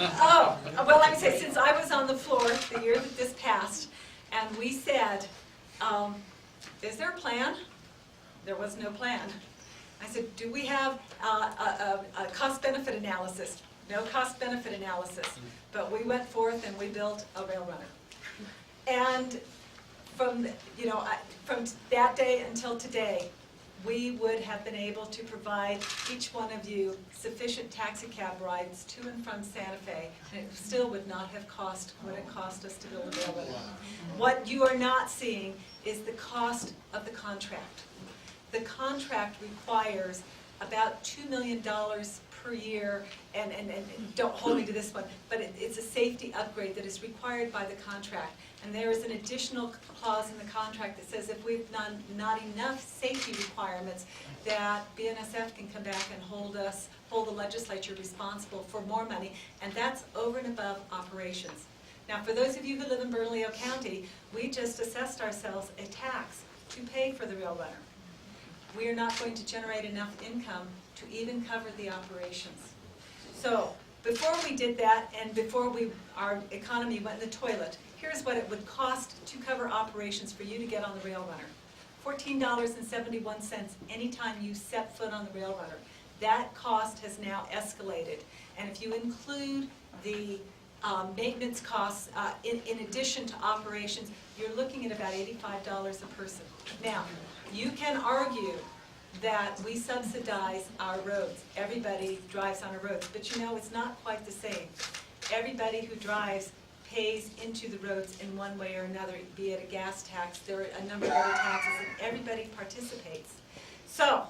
Oh, well, let me say, since I was on the floor the year that this passed, and we said, is there a plan? There was no plan. I said, do we have a cost-benefit analysis? No cost-benefit analysis. But we went forth and we built a rail runner. And from that day until today, we would have been able to provide each one of you sufficient taxi cab rides to and from Santa Fe, and it still would not have cost what it cost us to build a railroad. What you are not seeing is the cost of the contract. The contract requires about $2 million per per year, and don't hold me to this one, but it's a safety upgrade that is required by the contract. And there is an additional clause in the contract that says if we've not enough safety requirements, that BNSF can come back and hold the legislature responsible for more money, and that's over and above operations. Now, for those of you who live in Bernalillo County, we just assessed ourselves a tax to pay for the rail runner. We are not going to generate enough income to even cover the operations. So, before we did that, and before our economy went in the toilet, here's what it would cost to cover operations for you to get on the rail runner. $14.71 anytime you set foot on the rail runner. That cost has now escalated. And if you include the maintenance costs in addition to operations, you're looking at about $85 a person. Now, you can argue that we subsidize our roads. Everybody drives on our roads, but you know, it's not quite the same. Everybody who drives pays into the roads in one way or another, be it a gas tax, there are a number of other taxes, and everybody participates. So,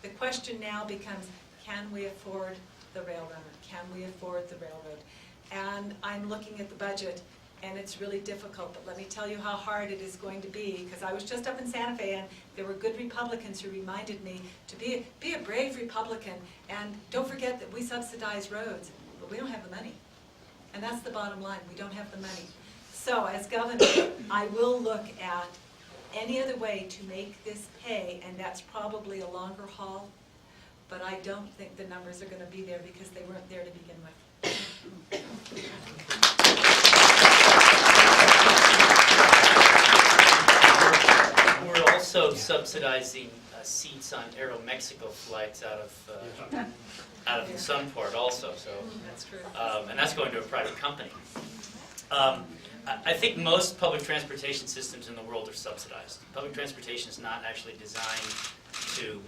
the question now becomes, can we afford the rail runner? Can we afford the railroad? And I'm looking at the budget, and it's really difficult, but let me tell you how hard it is going to be, because I was just up in Santa Fe, and there were good Republicans who reminded me to be a brave Republican, and don't forget that we subsidize roads, but we don't have the money. And that's the bottom line, we don't have the money. So, as governor, I will look at any other way to make this pay, and that's probably a longer haul, but I don't think the numbers are going to be there because they weren't there to begin with. We're also subsidizing seats on Aeromexico flights out of the Sunport also, so. That's true. And that's going to a private company. I think most public transportation systems in the world are subsidized. Public transportation is not actually designed to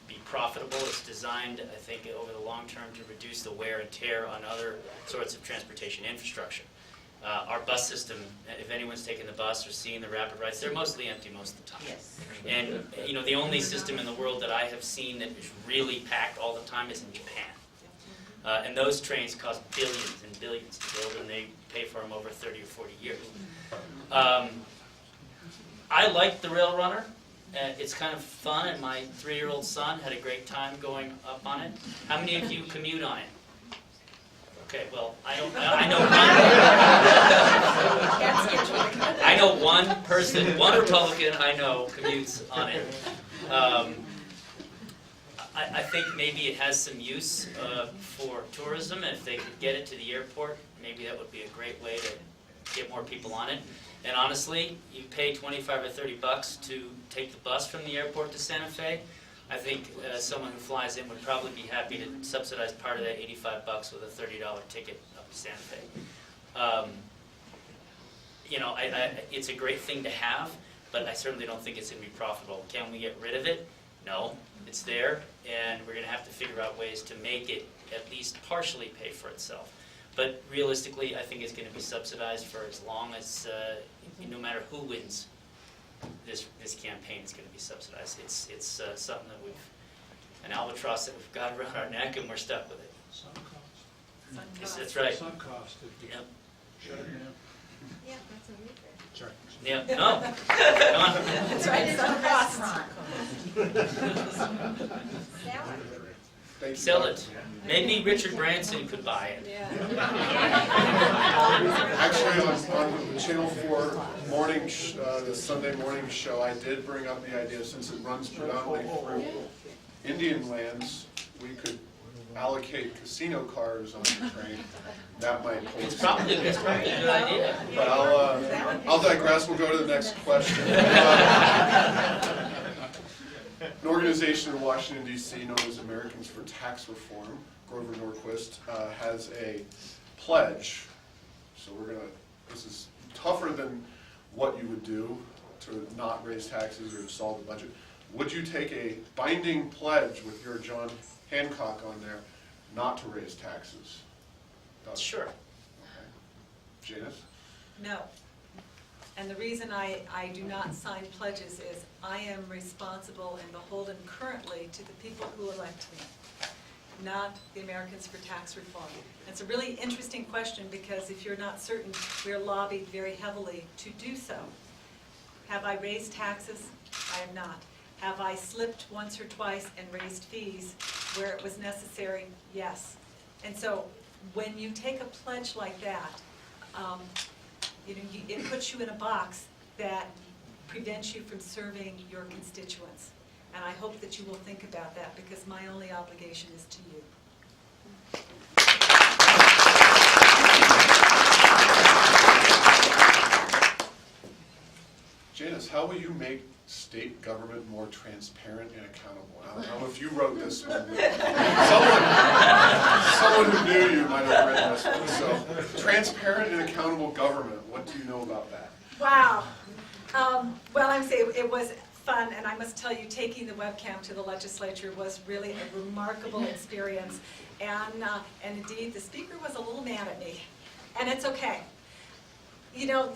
be profitable. It's designed, I think, over the long term to reduce the wear and tear on other sorts of transportation infrastructure. Our bus system, if anyone's taken the bus or seen the rapid rides, they're mostly empty most of the time. Yes. And you know, the only system in the world that I have seen that is really packed all the time is in Japan. And those trains cost billions and billions to build, and they pay for them over 30 or 40 years. I like the Rail Runner. It's kind of fun, and my 3-year-old son had a great time going up on it. How many of you commute on it? Okay, well, I know one person, one Republican I know commutes on it. I think maybe it has some use for tourism, and if they could get it to the airport, maybe that would be a great way to get more people on it. And honestly, you pay 25 or 30 bucks to take the bus from the airport to Santa Fe. I think someone who flies in would probably be happy to subsidize part of that 85 bucks with a $30 ticket up to Santa Fe. You know, it's a great thing to have, but I certainly don't think it's going to be profitable. Can we get rid of it? No, it's there, and we're going to have to figure out ways to make it at least partially pay for itself. But realistically, I think it's going to be subsidized for as long as, no matter who wins this campaign, is going to be subsidized. It's something that an albatross that we've got around our neck, and we're stuck with it. Sunk cost. Yes, that's right. Sunk cost. Yep. Shut it down. Yeah, that's a week. Sorry. Yeah. No. Come on. That's right, it's on cost. Thank you. Sell it. Maybe Richard Branson could buy it. Yeah. Actually, on the Channel 4 morning, the Sunday morning show, I did bring up the idea, since it runs predominantly through Indian lands, we could allocate casino cars on the train. That might hold. It's probably a good idea. But I'll digress. We'll go to the next question. An organization in Washington, D.C. known as Americans for Tax Reform, Grover Norquist, has a pledge. So this is tougher than what you would do to not raise taxes or to solve the budget. Would you take a binding pledge with your John Hancock on there not to raise taxes? Sure. Okay. Janice? No. And the reason I do not sign pledges is I am responsible and beholden currently to the people who elect me. not the Americans for Tax Reform? It's a really interesting question because if you're not certain, we're lobbied very heavily to do so. Have I raised taxes? I have not. Have I slipped once or twice and raised fees where it was necessary? Yes. And so when you take a pledge like that, it puts you in a box that prevents you from serving your constituents. And I hope that you will think about that because my only obligation is to you. Janice, how will you make state government more transparent and accountable? I don't know if you wrote this one. Someone who knew you might have written this one. So, transparent and accountable government, what do you know about that? Wow. Well, I'm saying it was fun, and I must tell you, taking the webcam to the legislature was really a remarkable experience. And indeed, the speaker was a little mad at me, and it's okay. You know,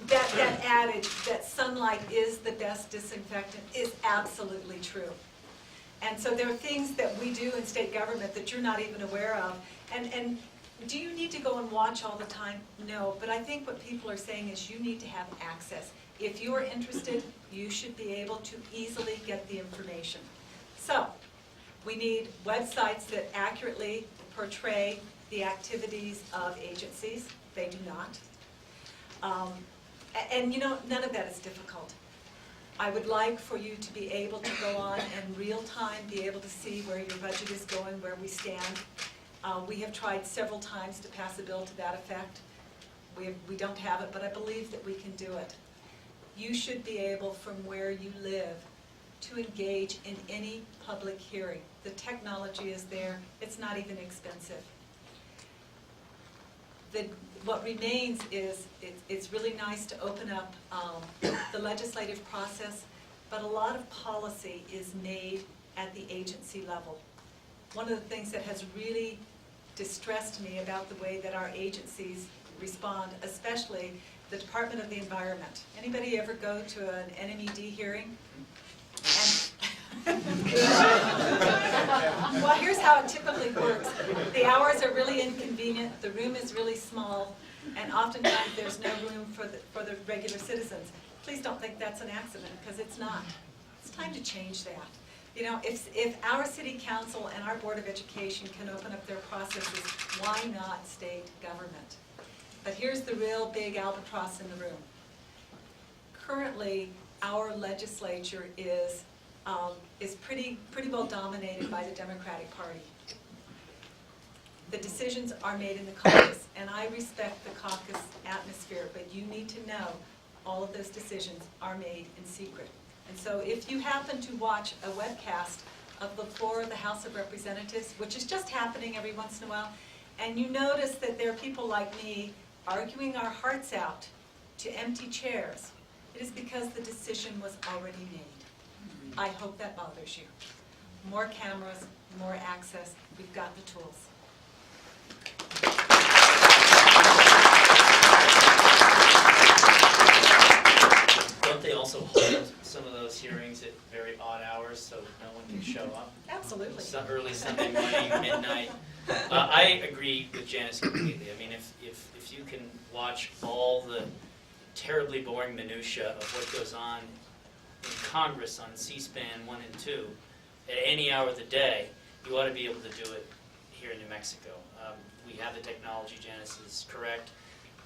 that adage that sunlight is the best disinfectant is absolutely true. And so there are things that we do in state government that you're not even aware of. And do you need to go and watch all the time? No, but I think what people are saying is you need to have access. If you are interested, you should be able to easily get the information. So, we need websites that accurately portray the activities of agencies. They do not. And you know, none of that is difficult. I would like for you to be able to go on and real time be able to see where your budget is going, where we stand. We have tried several times to pass a bill to that effect. We don't have it, but I believe that we can do it. You should be able, from where you live, to engage in any public hearing. The technology is there. It's not even expensive. What remains is it's really nice to open up the legislative process, but a lot of policy is made at the agency level. One of the things that has really distressed me about the way that our agencies respond, especially the Department of the Environment. Anybody ever go to an NMED hearing? Well, here's how it typically works. The hours are really inconvenient, the room is really small, and oftentimes there's no room for the regular citizens. Please don't think that's an accident, because it's not. It's time to change that. You know, if our city council and our Board of Education can open up their processes, why not state government? But here's the real big albatross in the room. Currently, our legislature is pretty well dominated by the Democratic Party. The decisions are made in the caucus, and I respect the caucus atmosphere, but you need to know all of those decisions are made in secret. And so if you happen to watch a webcast of the floor of the House of Representatives, which is just happening every once in a while, and you notice that there are people like me arguing our hearts out to empty chairs, it is because the decision was already made. I hope that bothers you. More cameras, more access, we've got the tools. Don't they also hold some of those hearings at very odd hours so no one can show up? Absolutely. Early Sunday morning, midnight. I agree with Janice completely. I mean, if you can watch all the terribly boring minutia of what goes on in Congress on C-SPAN 1 and 2 at any hour of the day, you ought to be able to do it here in New Mexico. We have the technology, Janice is correct,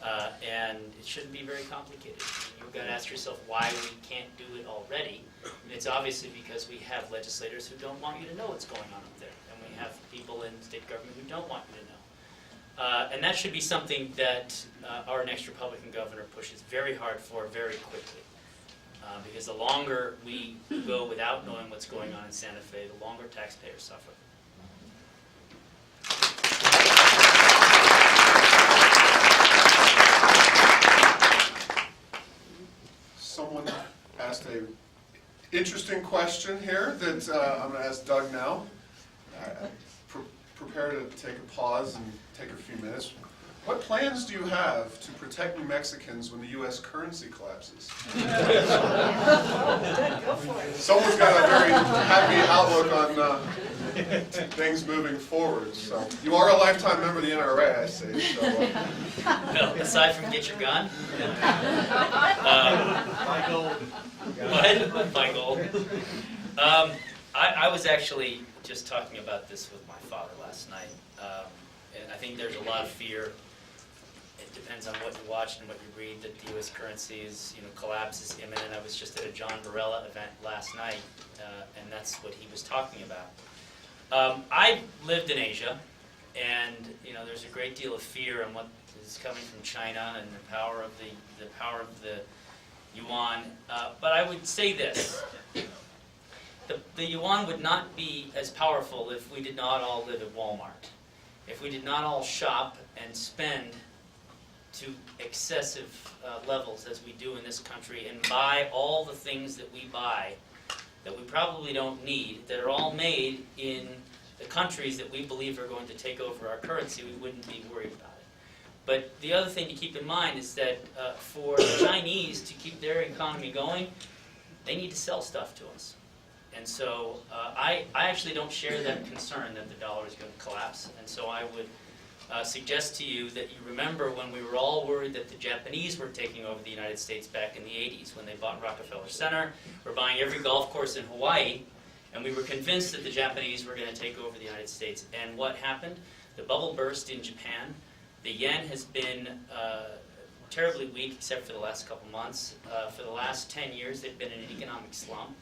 and it shouldn't be very complicated. You've got to ask yourself why we can't do it already. And it's obviously because we have legislators who don't want you to know what's going on up there, and we have people in state government who don't want you to know. And that should be something that our next Republican governor pushes very hard for very quickly. Because the longer we go without knowing what's going on in Santa Fe, the longer taxpayers suffer. Someone asked a interesting question here that I'm going to ask Doug now. Prepare to take a pause and take a few minutes. What plans do you have to protect New Mexicans when the U.S. currency collapses? Go for it. Someone's got a very happy outlook on things moving forward. So you are a lifetime member of the NRA, I see. So, Well, aside from get your gun. My goal. What? My goal. I was actually just talking about this with my father last night. And I think there's a lot of fear. It depends on what you watch and what you read, that the U.S. currency is, collapse is imminent. I was just at a John Barella event last night, and that's what he was talking about. I lived in Asia, and there's a great deal of fear on what is coming from China and the power of the yuan. But I would say this: the yuan would not be as powerful if we did not all live at Walmart, if we did not all shop and spend to excessive levels as we do in this country and buy all the things that we buy that we probably don't need, that are all made in the countries that we believe are going to take over our currency, we wouldn't be worried about it. But the other thing to keep in mind is that for the Chinese to keep their economy going, they need to sell stuff to us. And so I actually don't share that concern that the dollar is going to collapse. And so I would suggest to you that you remember when we were all worried that the Japanese were taking over the United States back in the 80s when they bought Rockefeller Center, were buying every golf course in Hawaii, and we were convinced that the Japanese were going to take over the United States. And what happened? The bubble burst in Japan. The yen has been terribly weak except for the last couple months. For the last 10 years, they've been in an economic slump.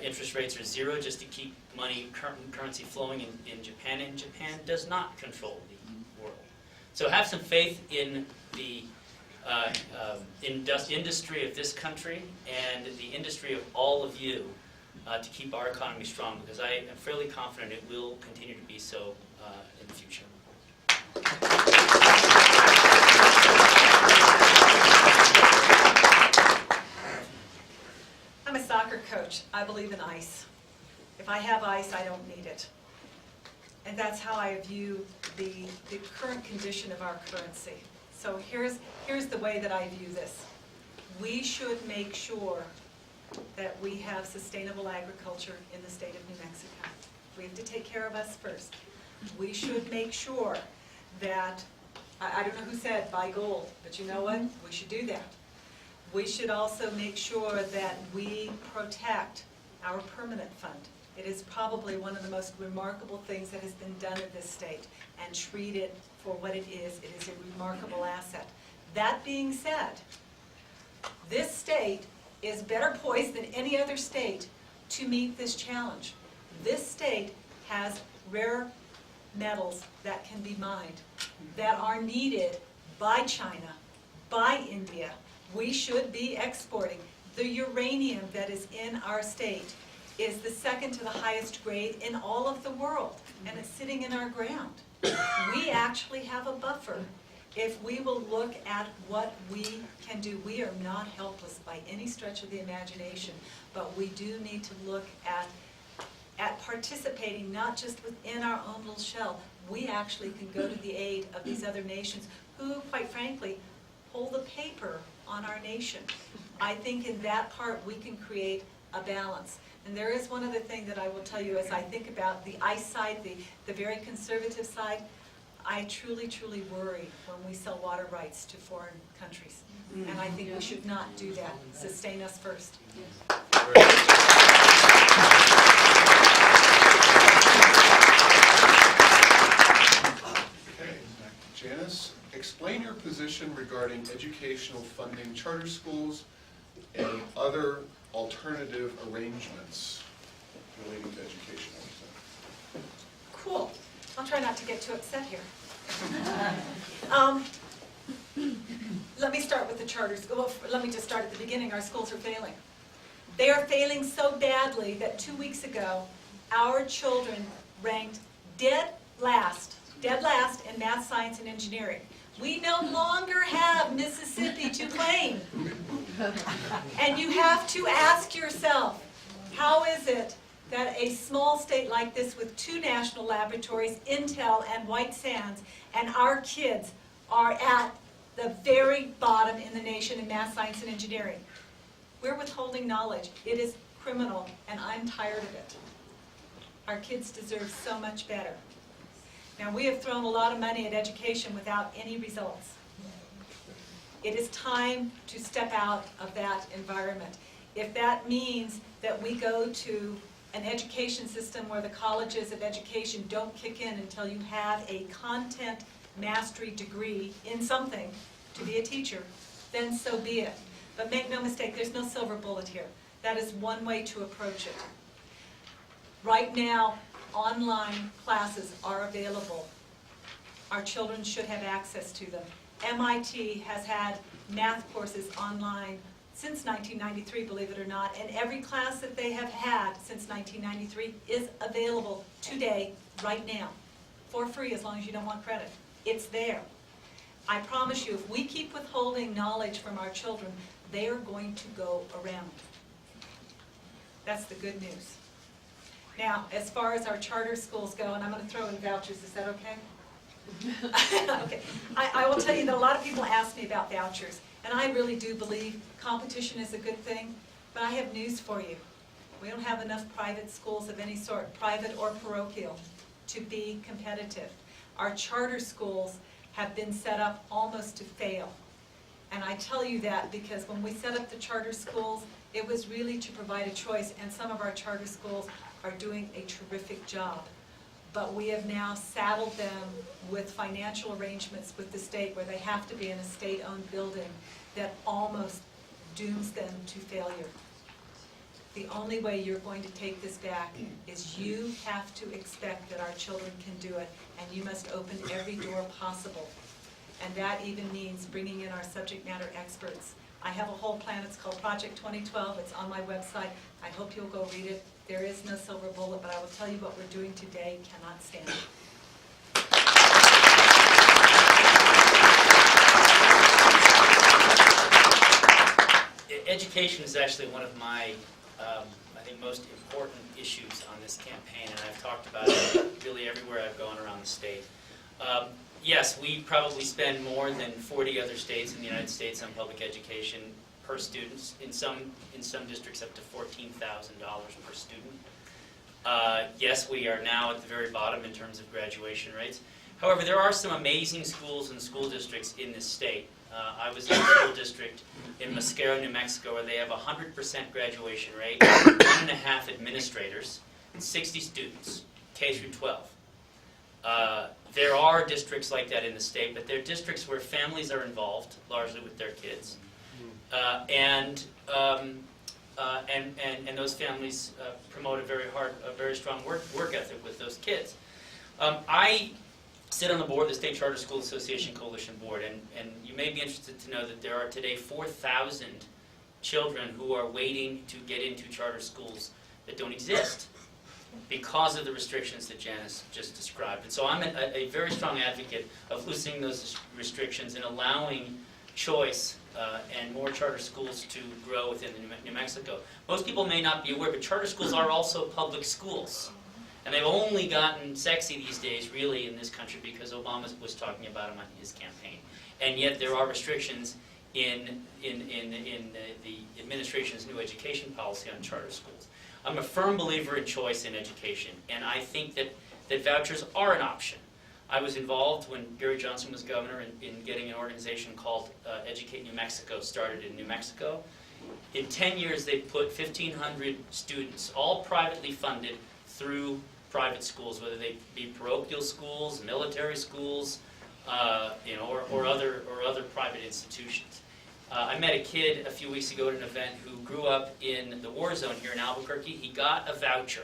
Interest rates are zero just to keep money, currency flowing in Japan, and Japan does not control the world. So have some faith in the industry of this country and the industry of all of you to keep our economy strong, because I am fairly confident it will continue to be so in the future. I'm a soccer coach. I believe in ice. If I have ice, I don't need it. And that's how I view the current condition of our currency. So here's the way that I view this. We should make sure that we have sustainable agriculture in the state of New Mexico. We have to take care of us first. We should make sure that, I don't know who said buy gold, but you know what? We should do that. We should also make sure that we protect our permanent fund. It is probably one of the most remarkable things that has been done in this state, and treat it for what it is. It is a remarkable asset. That being said, this state is better poised than any other state to meet this challenge. This state has rare metals that can be mined, that are needed by China, by India. We should be exporting. The uranium that is in our state is the second to the highest grade in all of the world, and it's sitting in our ground. We actually have a buffer. If we will look at what we can do, we are not helpless by any stretch of the imagination, but we do need to look at participating not just within our own little shell. We actually can go to the aid of these other nations who, quite frankly, hold the paper on our nation. I think in that part we can create a balance. And there is one other thing that I will tell you as I think about the ICE side, the very conservative side. I truly, truly worry when we sell water rights to foreign countries. And I think we should not do that. Sustain us first. okay. Janice, explain your position regarding educational funding, charter schools, and other alternative arrangements relating to education. Cool. I'll try not to get too upset here. Let me start with the charter school. Well, let me just start at the beginning. Our schools are failing. They are failing so badly that 2 weeks ago, our children ranked dead last in math, science, and engineering. We no longer have Mississippi to claim. And you have to ask yourself, how is it that a small state like this with 2 national laboratories, Intel and White Sands, and our kids are at the very bottom in the nation in math, science, and engineering? We're withholding knowledge. It is criminal, and I'm tired of it. Our kids deserve so much better. Now, we have thrown a lot of money at education without any results. It is time to step out of that environment. If that means that we go to an education system where the colleges of education don't kick in until you have a content mastery degree in something to be a teacher, then so be it. But make no mistake, there's no silver bullet here. That is one way to approach it. Right now, online classes are available. Our children should have access to them. MIT has had math courses online since 1993, believe it or not, and every class that they have had since 1993 is available today, right now, for free as long as you don't want credit. It's there. I promise you, if we keep withholding knowledge from our children, they are going to go around. That's the good news. Now, as far as our charter schools go, and I'm going to throw in vouchers, is that okay? Okay. I will tell you that a lot of people ask me about vouchers, and I really do believe competition is a good thing, but I have news for you. We don't have enough private schools of any sort, private or parochial, to be competitive. Our charter schools have been set up almost to fail. And I tell you that because when we set up the charter schools, it was really to provide a choice, and some of our charter schools are doing a terrific job. But we have now saddled them with financial arrangements with the state where they have to be in a state-owned building that almost dooms them to failure. The only way you're going to take this back is you have to expect that our children can do it, and you must open every door possible. And that even means bringing in our subject matter experts. I have a whole plan, it's called Project 2012, it's on my website. I hope you'll go read it. There is no silver bullet, but I will tell you what we're doing today cannot stand. Education is actually one of my, I think, most important issues on this campaign, and I've talked about it really everywhere I've gone around the state. Yes, we probably spend more than 40 other states in the United States on public education per student. In some districts, up to $14,000 per student. Yes, we are now at the very bottom in terms of graduation rates. However, there are some amazing schools and school districts in this state. I was in a school district in Mosquero, New Mexico, where they have a 100% graduation rate, 1.5 administrators, and 60 students, K through 12. There are districts like that in the state, but they're districts where families are involved, largely with their kids, and those families promote a very strong work ethic with those kids. I sit on the board of the State Charter School Association Coalition Board, and you may be interested to know that there are today 4,000 children who are waiting to get into charter schools that don't exist because of the restrictions that Janice just described. And so I'm a very strong advocate of loosening those restrictions and allowing choice and more charter schools to grow within New Mexico. Most people may not be aware, but charter schools are also public schools. And they've only gotten sexy these days, really, in this country because Obama was talking about them on his campaign. And yet there are restrictions in the administration's new education policy on charter schools. I'm a firm believer in choice in education, and I think that vouchers are an option. I was involved when Gary Johnson was governor in getting an organization called Educate New Mexico started in New Mexico. In 10 years, they've put 1,500 students, all privately funded, through private schools, whether they be parochial schools, military schools, or other private institutions. I met a kid a few weeks ago at an event who grew up in the war zone here in Albuquerque. He got a voucher.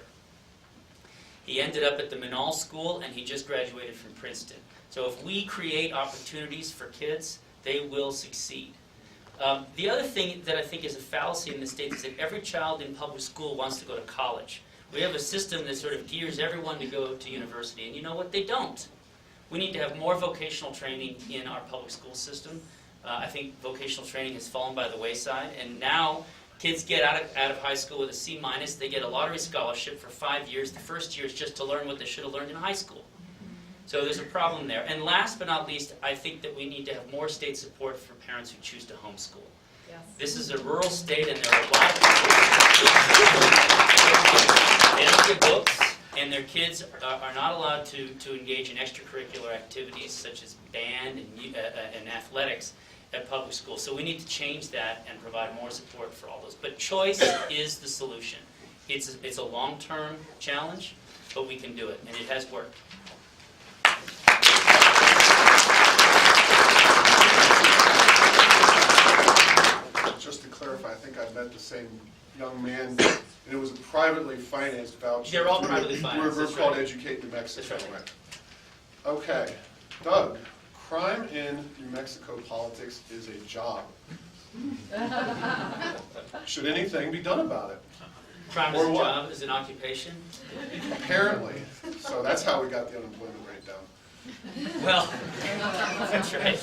He ended up at the Manal School, and he just graduated from Princeton. So if we create opportunities for kids, they will succeed. The other thing that I think is a fallacy in the States is that every child in public school wants to go to college. We have a system that sort of gears everyone to go to university, and you know what? They don't. We need to have more vocational training in our public school system. I think vocational training has fallen by the wayside, and now kids get out of high school with a C-. They get a lottery scholarship for 5 years. The first year is just to learn what they should have learned in high school. So there's a problem there. And last but not least, I think that we need to have more state support for parents who choose to homeschool. Yes. This is a rural state, and there are a lot of they don't get books, and their kids are not allowed to engage in extracurricular activities such as band and athletics at public schools. So we need to change that and provide more support for all those. But choice is the solution. It's a long-term challenge, but we can do it, and it has worked. Just to clarify, I think I met the same young man, and it was a privately financed voucher. They're all privately financed, We're that's called right. Educate New Mexico. That's right. Okay, Doug, crime in New Mexico politics is a job. Should anything be done about it? Crime Or is a what? job, is an occupation. Apparently. So that's how we got the unemployment rate down. Well, that's right.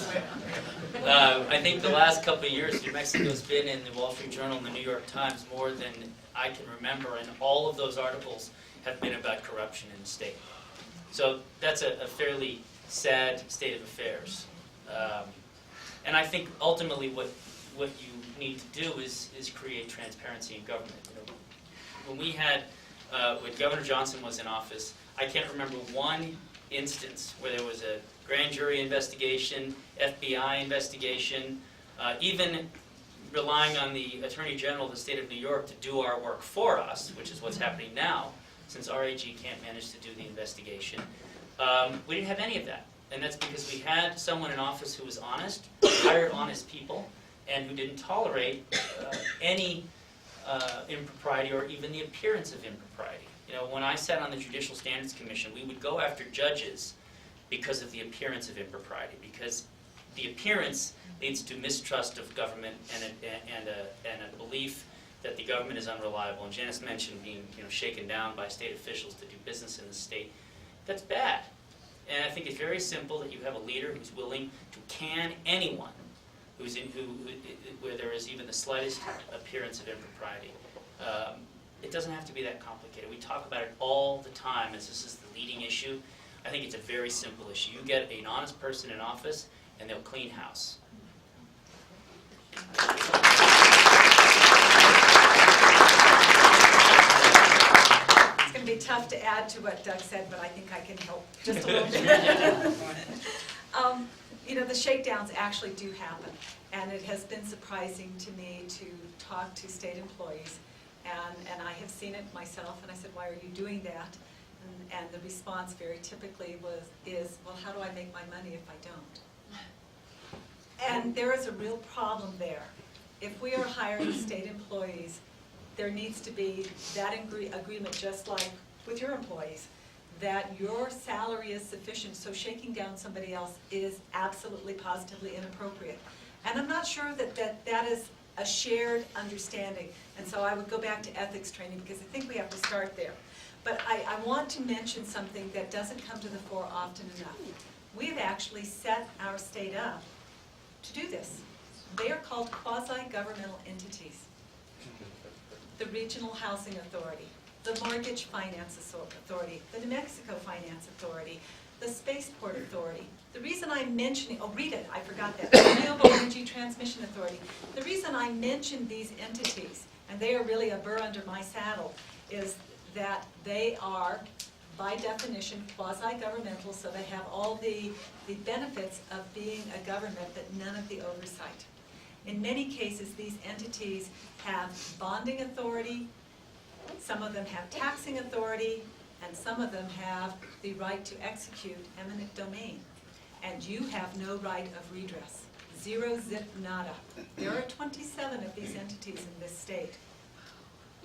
I think the last couple of years, New Mexico's been in the Wall Street Journal and the New York Times more than I can remember, and all of those articles have been about corruption in the state. So that's a fairly sad state of affairs. And I think ultimately what you need to do is create transparency in government. When Governor Johnson was in office, I can't remember one instance where there was a grand jury investigation, FBI investigation, even relying on the Attorney General of the state of New York to do our work for us, which is what's happening now, since RAG can't manage to do the investigation. We didn't have any of that, and that's because we had someone in office who was honest, hired honest people, and who didn't tolerate any impropriety or even the appearance of impropriety. You know, when I sat on the Judicial Standards Commission, we would go after judges because of the appearance of impropriety, because the appearance leads to mistrust of government and a belief that the government is unreliable. And Janice mentioned being shaken down by state officials to do business in the state. That's bad. And I think it's very simple that you have a leader who's willing to can anyone where there is even the slightest appearance of impropriety. It doesn't have to be that complicated. We talk about it all the time as this is the leading issue. I think it's a very simple issue. You get an honest person in office, and they'll clean house. It's going to be tough to add to what Doug said, but I think I can help just a little bit. The shakedowns actually do happen, and it has been surprising to me to talk to state employees, and I have seen it myself, and I said, why are you doing that? And the response very typically is, well, how do I make my money if I don't? And there is a real problem there. If we are hiring state employees, there needs to be that agreement, just like with your employees, that your salary is sufficient, so shaking down somebody else is absolutely positively inappropriate. And I'm not sure that is a shared understanding. And so I would go back to ethics training, because I think we have to start there. But I want to mention something that doesn't come to the fore often enough. We have actually set our state up to do this. They are called quasi-governmental entities. The Regional Housing Authority, the Mortgage Finance Authority, the New Mexico Finance Authority, the Spaceport Authority. The reason I'm mentioning, read it, I forgot that, the Renewable Energy Transmission Authority. The reason I mention these entities, and they are really a burr under my saddle, is that they are, by definition, quasi-governmental, so they have all the benefits of being a government, but none of the oversight. In many cases, these entities have bonding authority, some of them have taxing authority, and some of them have the right to execute eminent domain. And you have no right of redress. Zero, zip, nada. There are 27 of these entities in this state.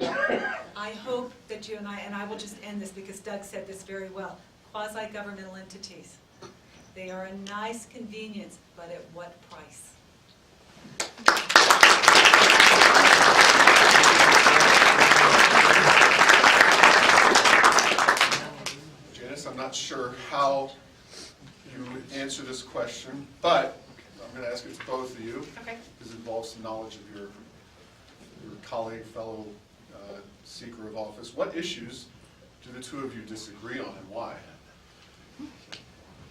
I hope that you and I will just end this because Doug said this very well, quasi-governmental entities. They are a nice convenience, but at what price? Janice, I'm not sure how you would answer this question, but I'm going to ask it to both of you. Okay. Because it involves some knowledge of your colleague, fellow seeker of office. What issues do the two of you disagree on, and why?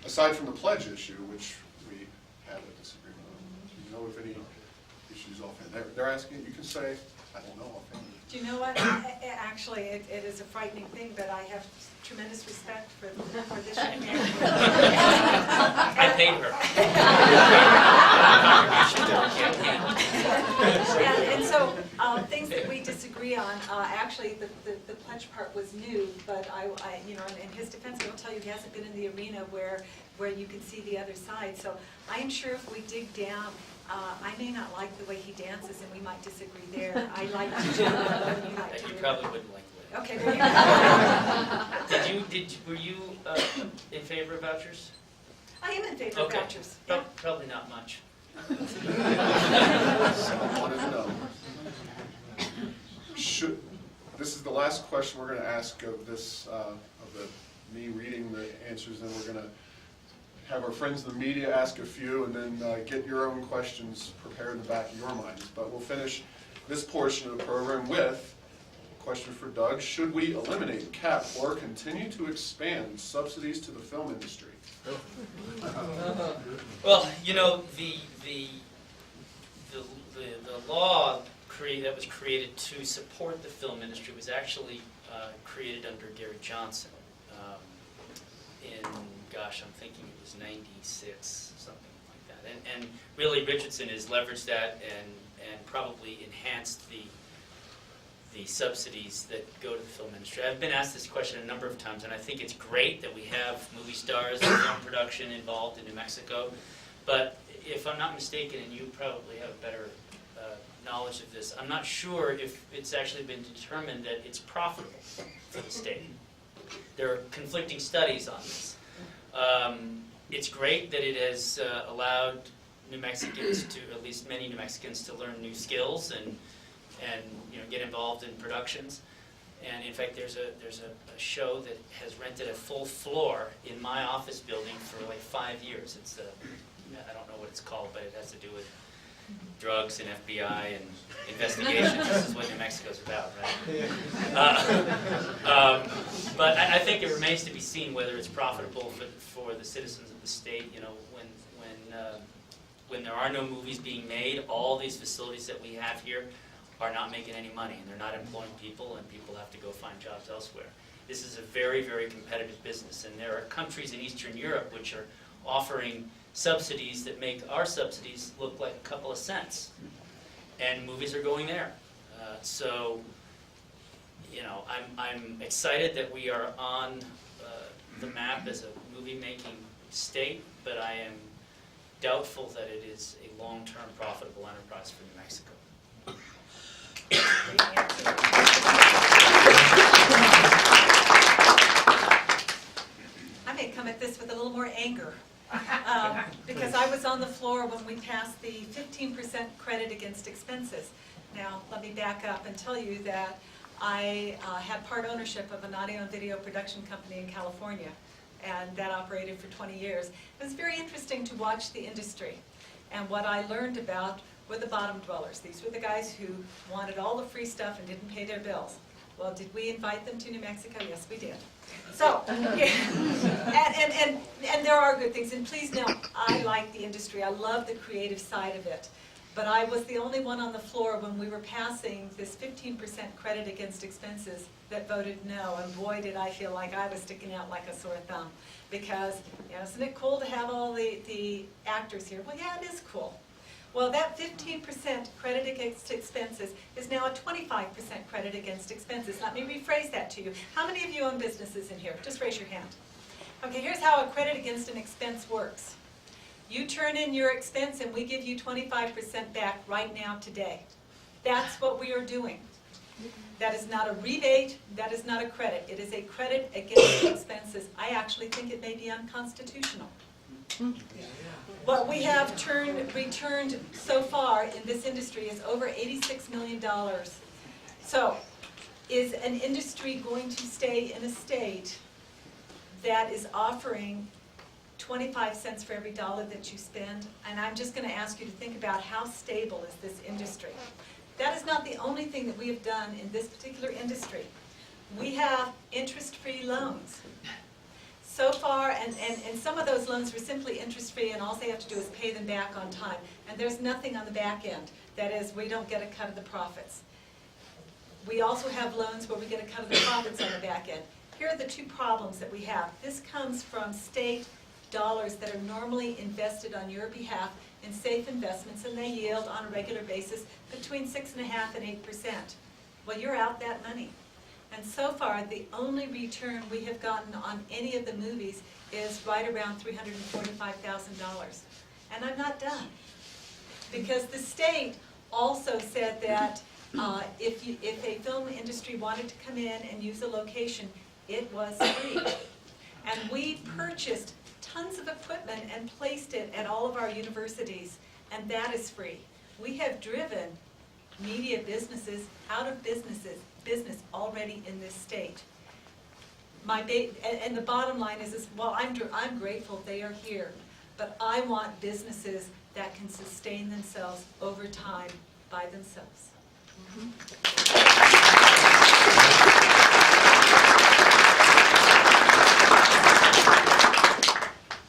Aside from the pledge issue, which we have a disagreement on, do you know if any issues offhand? They're asking, you can say I don't know offhand. Do you know what? Actually, it is a frightening thing, but I have tremendous respect for this young man. I paid her. And so, things that we disagree on, actually, the pledge part was new, but you know, in his defense, I will tell you, he hasn't been in the arena where you can see the other side. So I am sure if we dig down, I may not like the way he dances, and we might disagree there. I like to do what you like to You do. probably wouldn't like it. Okay, there you go. Were you in favor of vouchers? I am in favor of Okay. vouchers. Yeah. Probably not much. Someone wanted to know. This is the last question we're going to ask of this, me reading the answers, and we're going to have our friends in the media ask a few, and then get your own questions prepared in the back of your minds. But we'll finish this portion of the program with a question for Doug. Should we eliminate, cap, or continue to expand subsidies to the film industry? Well, you know, the law that was created to support the film industry was actually created under Gary Johnson gosh, I'm thinking it was 96, something like that. And really Richardson has leveraged that and probably enhanced the subsidies that go to the film industry. I've been asked this question a number of times, and I think it's great that we have movie stars and film production involved in New Mexico. But if I'm not mistaken, and you probably have better knowledge of this, I'm not sure if it's actually been determined that it's profitable for the state. There are conflicting studies on this. It's great that it has allowed New Mexicans to, at least many New Mexicans, to learn new skills and you know, get involved in productions. And in fact, there's a show that has rented a full floor in my office building for like 5 years. It's I don't know what it's called, but it has to do with drugs and FBI and investigations. This is what New Mexico's about, right? But I think it remains to be seen whether it's profitable for the citizens of the state. You know, when there are no movies being made, all these facilities that we have here are not making any money, and they're not employing people, and people have to go find jobs elsewhere. This is a very, very competitive business, and there are countries in Eastern Europe which are offering subsidies that make our subsidies look like a couple of cents, and movies are going there. So, you know, I'm excited that we are on the map as a movie-making state, but I am doubtful that it is a long-term profitable enterprise for New Mexico. I may come at this with a little more anger, because I was on the floor when we passed the 15% credit against expenses. Now, let me back up and tell you that I had part ownership of an audio and video production company in California, and that operated for 20 years. It was very interesting to watch the industry, and what I learned about were the bottom dwellers. These were the guys who wanted all the free stuff and didn't pay their bills. Well, did we invite them to New Mexico? Yes, we did. So, yeah. and there are good things. And please know, I like the industry. I love the creative side of it. But I was the only one on the floor when we were passing this 15% credit against expenses that voted no. And boy, did I feel like I was sticking out like a sore thumb. Because, you know, isn't it cool to have all the actors here? Well, yeah, it is cool. Well, that 15% credit against expenses is now a 25% credit against expenses. Let me rephrase that to you. How many of you own businesses in here? Just raise your hand. Okay, here's how a credit against an expense works. You turn in your expense and we give you 25% back right now today. That's what we are doing. That is not a rebate, that is not a credit. It is a credit against expenses. I actually think it may be unconstitutional. What we have returned so far in this industry is over $86 million. So, is an industry going to stay in a state that is offering 25 cents for every dollar that you spend? And I'm just going to ask you to think about how stable is this industry. That is not the only thing that we have done in this particular industry. We have interest-free loans. So far, and some of those loans were simply interest-free, and all they have to do is pay them back on time. And there's nothing on the back end. That is, we don't get a cut of the profits. We also have loans where we get a cut of the profits on the back end. Here are the two problems that we have. This comes from state dollars that are normally invested on your behalf in safe investments, and they yield on a regular basis between 6.5% and 8%. Well, you're out that money. And so far, the only return we have gotten on any of the movies is right around $345,000. And I'm not done. Because the state also said that if a film industry wanted to come in and use a location, it was free. And we purchased tons of equipment and placed it at all of our universities, and that is free. We have driven media businesses out of business already in this state. And the bottom line is well, I'm grateful they are here, but I want businesses that can sustain themselves over time by themselves.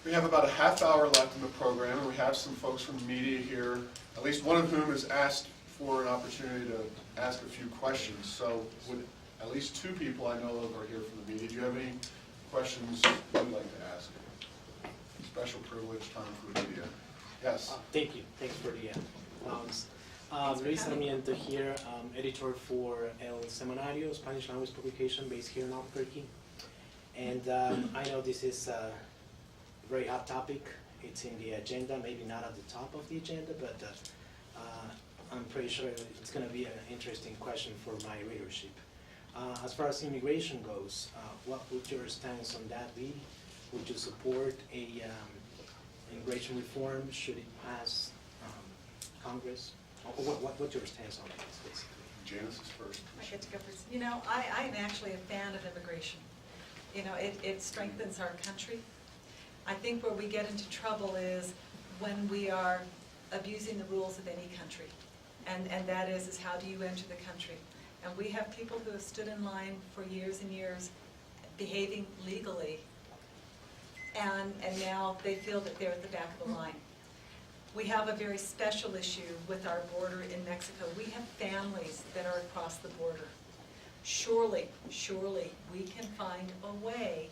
We have about a half hour left in the program, and we have some folks from the media here, at least one of whom has asked for an opportunity to ask a few questions. So would at least two people I know of are here from the media. Do you have any questions you'd like to ask? Special privilege time for the media. Yes. Thank you. Thanks for the announcement. Luis Sarmiento here, editor for El Semanario, Spanish language publication based here in Albuquerque. And I know this is a very hot topic. It's in the agenda, maybe not at the top of the agenda, but I'm pretty sure it's going to be an interesting question for my readership. As far as immigration goes, what would your stance on that be? Would you support a immigration reform? Should it pass Congress? What's your stance on this, basically? Janice is first. I get to go first. You know, I'm actually a fan of immigration. You know, it strengthens our country. I think where we get into trouble is when we are abusing the rules of any country. And that is how do you enter the country? And we have people who have stood in line for years and years behaving legally, and now they feel that they're at the back of the line. We have a very special issue with our border in Mexico. We have families that are across the border. Surely we can find a way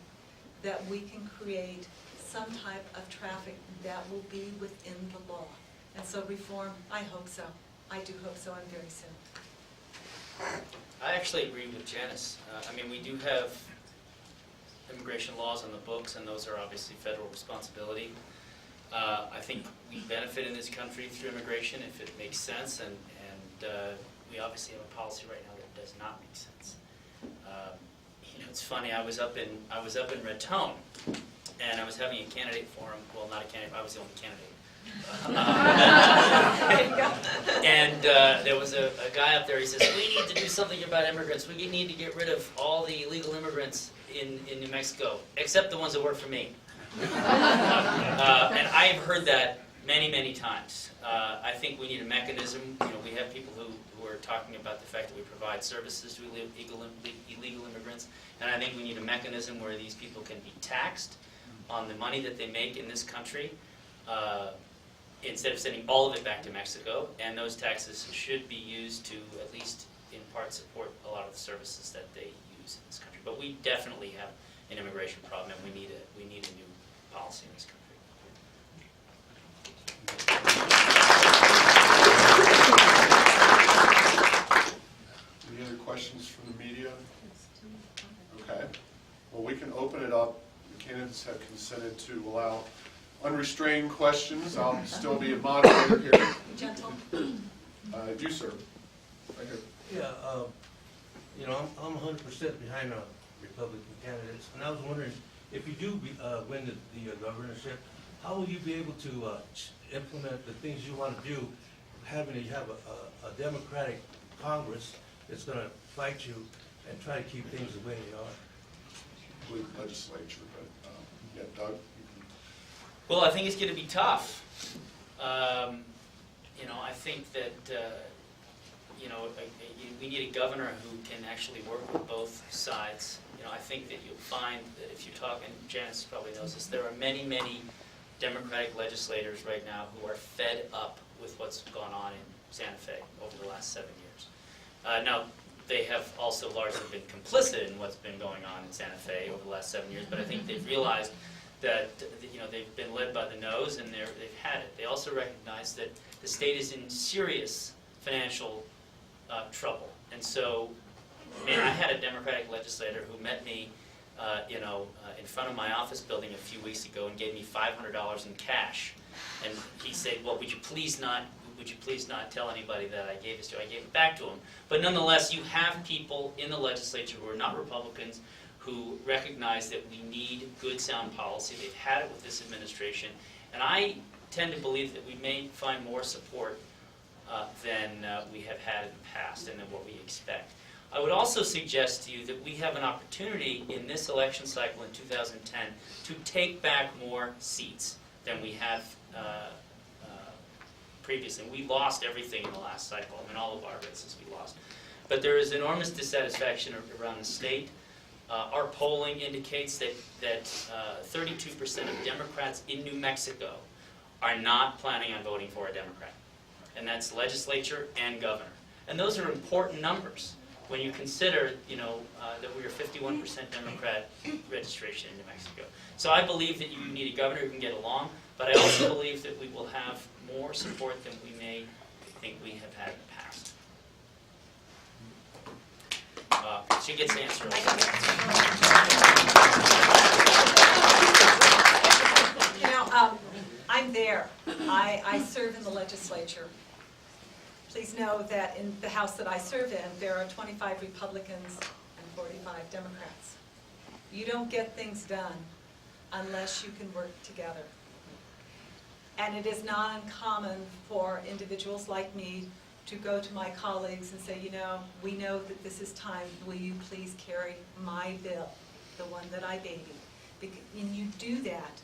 that we can create some type of traffic that will be within the law. And so reform, I hope so. I do hope so, and very soon. I actually agree with Janice. I mean, we do have immigration laws on the books, and those are obviously federal responsibility. I think we benefit in this country through immigration if it makes sense, and we obviously have a policy right now that does not make sense. You know, it's funny. I was up in Raton, and I was having a candidate forum. Well, not a candidate. I was the only candidate. And there was a guy up there. He says, "We need to do something about immigrants. We need to get rid of all the illegal immigrants in New Mexico, except the ones that work for me." And I've heard that many times. I think we need a mechanism. You know, we have people who are talking about the fact that we provide services to illegal immigrants, and I think we need a mechanism where these people can be taxed on the money that they make in this country, instead of sending all of it back to Mexico, and those taxes should be used to at least in part support a lot of the services that they use in this country. But we definitely have an immigration problem, and we need a new policy in this country. Any other questions from the media? Okay. Well, we can open it up. The candidates have consented to allow unrestrained questions. I'll still be a moderator here. Gentle. You, sir. Right here. Yeah, you know, I'm 100% behind the Republican candidates, and I was wondering, if you do win the governorship, how will you be able to implement the things you want to do, having to have a Democratic Congress that's going to fight you and try to keep things the way they are? With legislature, but yeah, Doug. Well, I think it's going to be tough. You know, I think that you know, we need a governor who can actually work with both sides. You know, I think that you'll find that if you talk, and Janice probably knows this, there are many Democratic legislators right now who are fed up with what's gone on in Santa Fe over the last 7 years. Now, they have also largely been complicit in what's been going on in Santa Fe over the last 7 years, but I think they've realized that they've been led by the nose and they've had it. They also recognize that the state is in serious financial trouble. And so, man, I had a Democratic legislator who met me in front of my office building a few weeks ago and gave me $500 in cash. And he said, well, would you please not tell anybody that I gave this to you? I gave it back to him. But nonetheless, you have people in the legislature who are not Republicans who recognize that we need good, sound policy. They've had it with this administration. And I tend to believe that we may find more support than we have had in the past and than what we expect. I would also suggest to you that we have an opportunity in this election cycle in 2010 to take back more seats than we have previously. We lost everything in the last cycle. I mean, all of our races we lost. But there is enormous dissatisfaction around the state. Our polling indicates that 32% of Democrats in New Mexico are not planning on voting for a Democrat. And that's legislature and governor. And those are important numbers when you consider, that we are 51% Democrat registration in New Mexico. So I believe that you need a governor who can get along, but I also believe that we will have more support than we may think we have had in the past. She gets to answer all I'm there. I serve in the legislature. Please know that in the House that I serve in, there are 25 Republicans and 45 Democrats. You don't get things done unless you can work together. And it is not uncommon for individuals like me to go to my colleagues and say, we know that this is time. Will you please carry my bill, the one that I babied? And you do that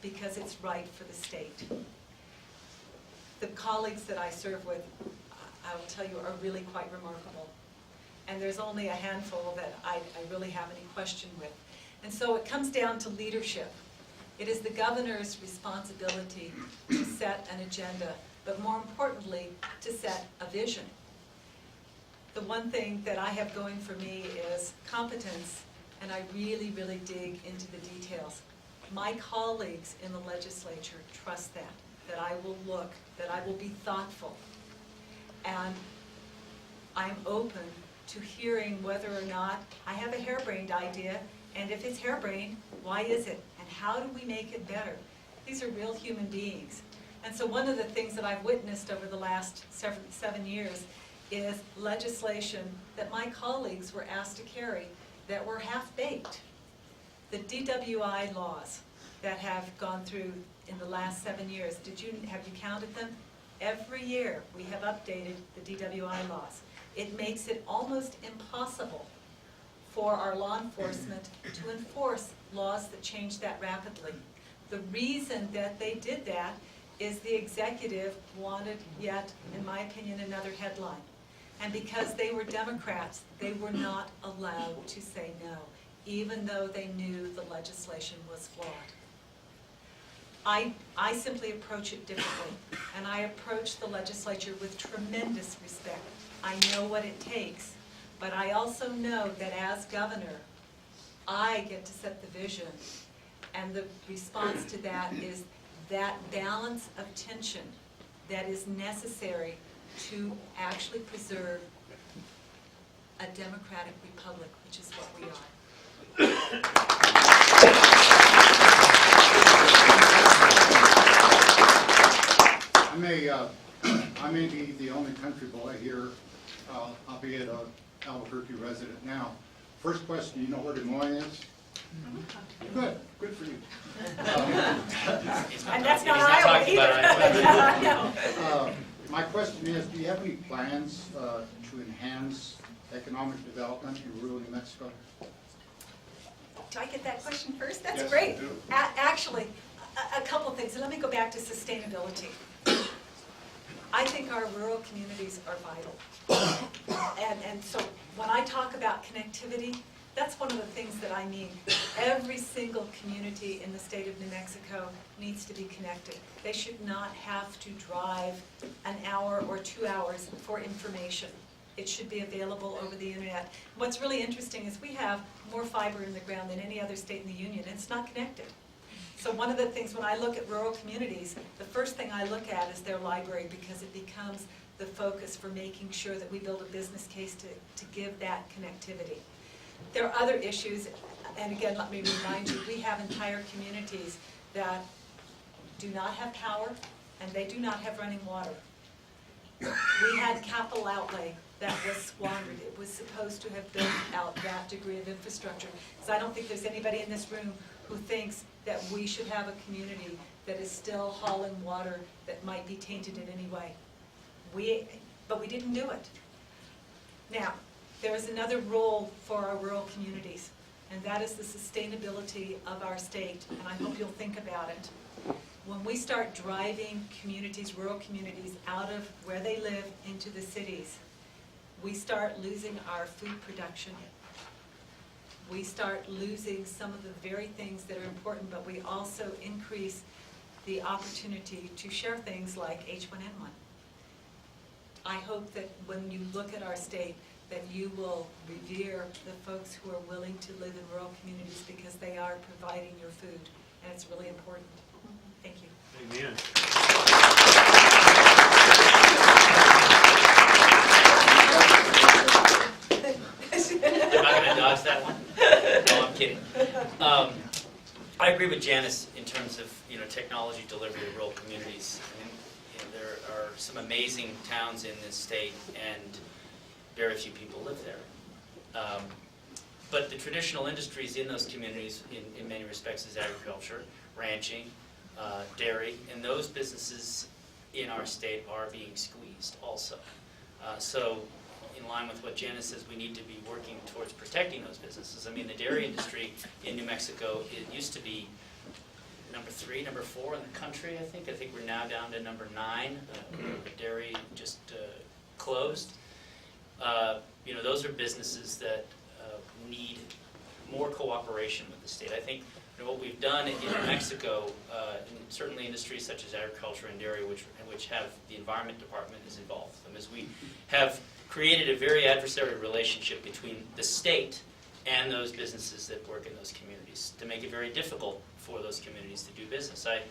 because it's right for the state. The colleagues that I serve with, I will tell you, are really quite remarkable. And there's only a handful that I really have any question with. And so it comes down to leadership. It is the governor's responsibility to set an agenda, but more importantly, to set a vision. The one thing that I have going for me is competence, and I really, really dig into the details. My colleagues in the legislature trust that I will look, that I will be thoughtful. And I'm open to hearing whether or not I have a harebrained idea, and if it's harebrained, why is it? And how do we make it better? These are real human beings. And so one of the things that I've witnessed over the last 7 years is legislation that my colleagues were asked to carry that were half-baked. The DWI laws that have gone through in the last 7 years, have you counted them? Every year we have updated the DWI laws. It makes it almost impossible for our law enforcement to enforce laws that change that rapidly. The reason that they did that is the executive wanted yet, in my opinion, another headline. And because they were Democrats, they were not allowed to say no, even though they knew the legislation was flawed. I simply approach it differently, and I approach the legislature with tremendous respect. I know what it takes, but I also know that as governor, I get to set the vision, and the response to that is that balance of tension that is necessary to actually preserve a democratic republic, which is what we are. I may be the only country boy here, albeit an Albuquerque resident now. First question, you know where Des Moines is? Good for you. And that's not Iowa either. My question is, do you have any plans to enhance economic development in rural New Mexico? Do I get that question first? That's Yes, great. you do. Actually, a couple things. And let me go back to sustainability. I think our rural communities are vital. And so when I talk about connectivity, that's one of the things that I need. Every single community in the state of New Mexico needs to be connected. They should not have to drive an hour or 2 hours for information. it should be available over the internet. What's really interesting is we have more fiber in the ground than any other state in the union, and it's not connected. So one of the things, when I look at rural communities, the first thing I look at is their library, because it becomes the focus for making sure that we build a business case to give that connectivity. There are other issues, and again, let me remind you, we have entire communities that do not have power, and they do not have running water. We had capital outlay that was squandered. It was supposed to have built out that degree of infrastructure. So I don't think there's anybody in this room who thinks that we should have a community that is still hauling water that might be tainted in any way. But we didn't do it. Now, there is another role for our rural communities, and that is the sustainability of our state, and I hope you'll think about it. When we start driving communities, rural communities, out of where they live into the cities, we start losing our food production. We start losing some of the very things that are important, but we also increase the opportunity to share things like H1N1. I hope that when you look at our state, that you will revere the folks who are willing to live in rural communities, because they are providing your food, and it's really important. Thank you. Amen. I'm not going to dodge that one. No, I'm kidding. I agree with Janice in terms of technology delivery to rural communities. I mean, there are some amazing towns in this state, and very few people live there. But the traditional industries in those communities, in many respects, is agriculture, ranching, dairy, and those businesses in our state are being squeezed also. So in line with what Janice says, we need to be working towards protecting those businesses. I mean, the dairy industry in New Mexico, it used to be number 3, number 4 in the country, I think. I think we're now down to number 9. The dairy just closed. Those are businesses that need more cooperation with the state. I think what we've done in New Mexico, certainly industries such as agriculture and dairy, which have the Environment Department is involved with them, is we have created a very adversarial relationship between the state and those businesses that work in those communities to make it very difficult for those communities to do business. I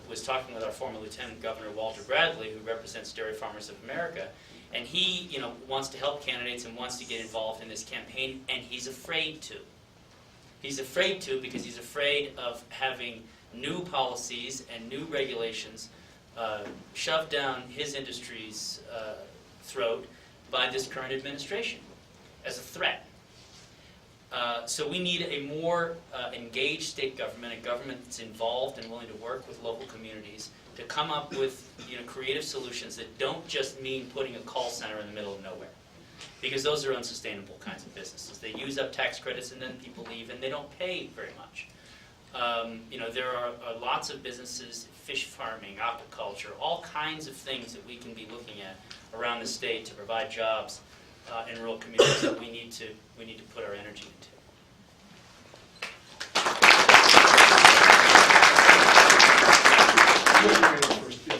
was talking with our former Lieutenant Governor Walter Bradley, who represents Dairy Farmers of America, and he wants to help candidates and wants to get involved in this campaign, and he's afraid to. He's afraid to because he's afraid of having new policies and new regulations shoved down his industry's throat by this current administration as a threat. So we need a more engaged state government, a government that's involved and willing to work with local communities to come up with creative solutions that don't just mean putting a call center in the middle of nowhere. Because those are unsustainable kinds of businesses. They use up tax credits and then people leave and they don't pay very much. There are lots of businesses, fish farming, aquaculture, all kinds of things that we can be looking at around the state to provide jobs in rural communities that we need to put our energy into.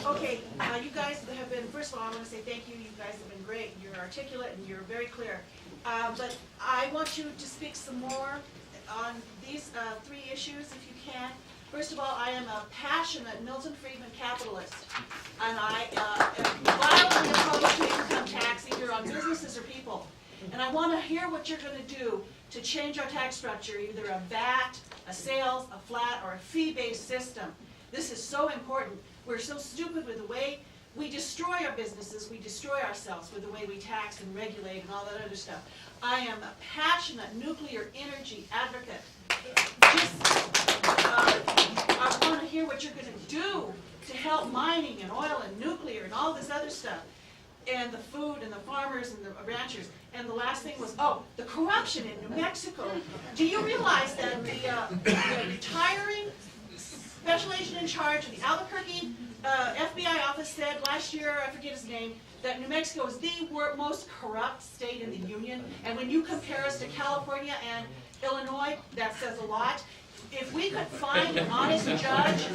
Okay, you guys have been, first of all, I want to say thank you. You guys have been great. You're articulate and you're very clear. But I want you to speak some more on these 3 issues, if you can. First of all, I am a passionate Milton Friedman capitalist, and I am violently opposed to income tax, either on businesses or people. And I want to hear what you're going to do to change our tax structure, either a VAT, a sales, a flat, or a fee-based system. This is so important. We're so stupid with the way we destroy our businesses, we destroy ourselves with the way we tax and regulate and all that other stuff. I am a passionate nuclear energy advocate. I want to hear what you're going to do to help mining and oil and nuclear and all this other stuff, and the food and the farmers and the ranchers. And the last thing was, the corruption in New Mexico. Do you realize that the retiring special agent in charge of the Albuquerque FBI office said last year, I forget his name, that New Mexico is the most corrupt state in the union. And when you compare us to California and Illinois, that says a lot. If we could find an honest judge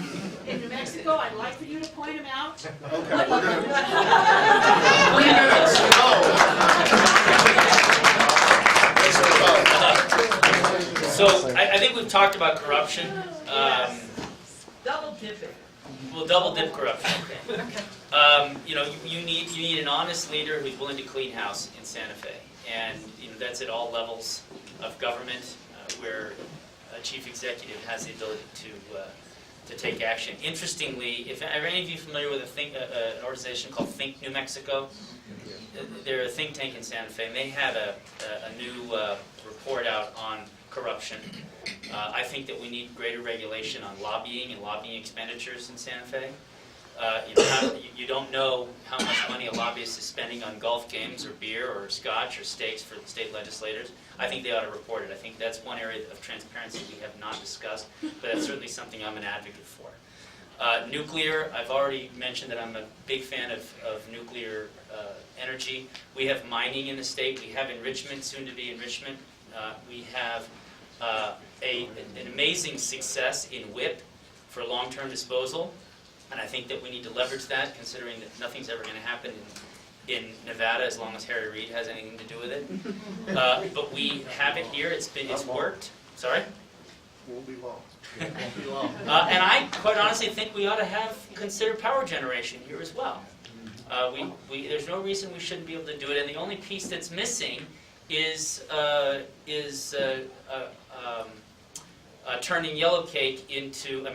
in New Mexico, I'd like for you to point him out. Okay, we're good. 3 minutes, go. we've talked about corruption. Double dipping. We'll double dip corruption. You know, you need an honest leader who's willing to clean house in Santa Fe, and you know that's at all levels of government, where a chief executive has the ability to take action. Interestingly, if are any of you familiar with an organization called Think New Mexico? They're a think tank in Santa Fe, and they have a new report out on corruption. I think that we need greater regulation on lobbying and lobbying expenditures in Santa Fe. You don't know how much money a lobbyist is spending on golf games or beer or scotch or steaks for state legislators. I think they ought to report it. I think that's one area of transparency we have not discussed, but that's certainly something I'm an advocate for. Nuclear, I've already mentioned that I'm a big fan of nuclear energy. We have mining in the state. We have enrichment, soon to be enrichment. We have an amazing success in WIP for long-term disposal, and I think that we need to leverage that, considering that nothing's ever going to happen in Nevada as long as Harry Reid has anything to do with it. But we have it here. It's worked. Sorry? Won't be long. And I quite honestly think we ought to consider power generation here as well. There's no reason we shouldn't be able to do it, and the only piece that's missing is turning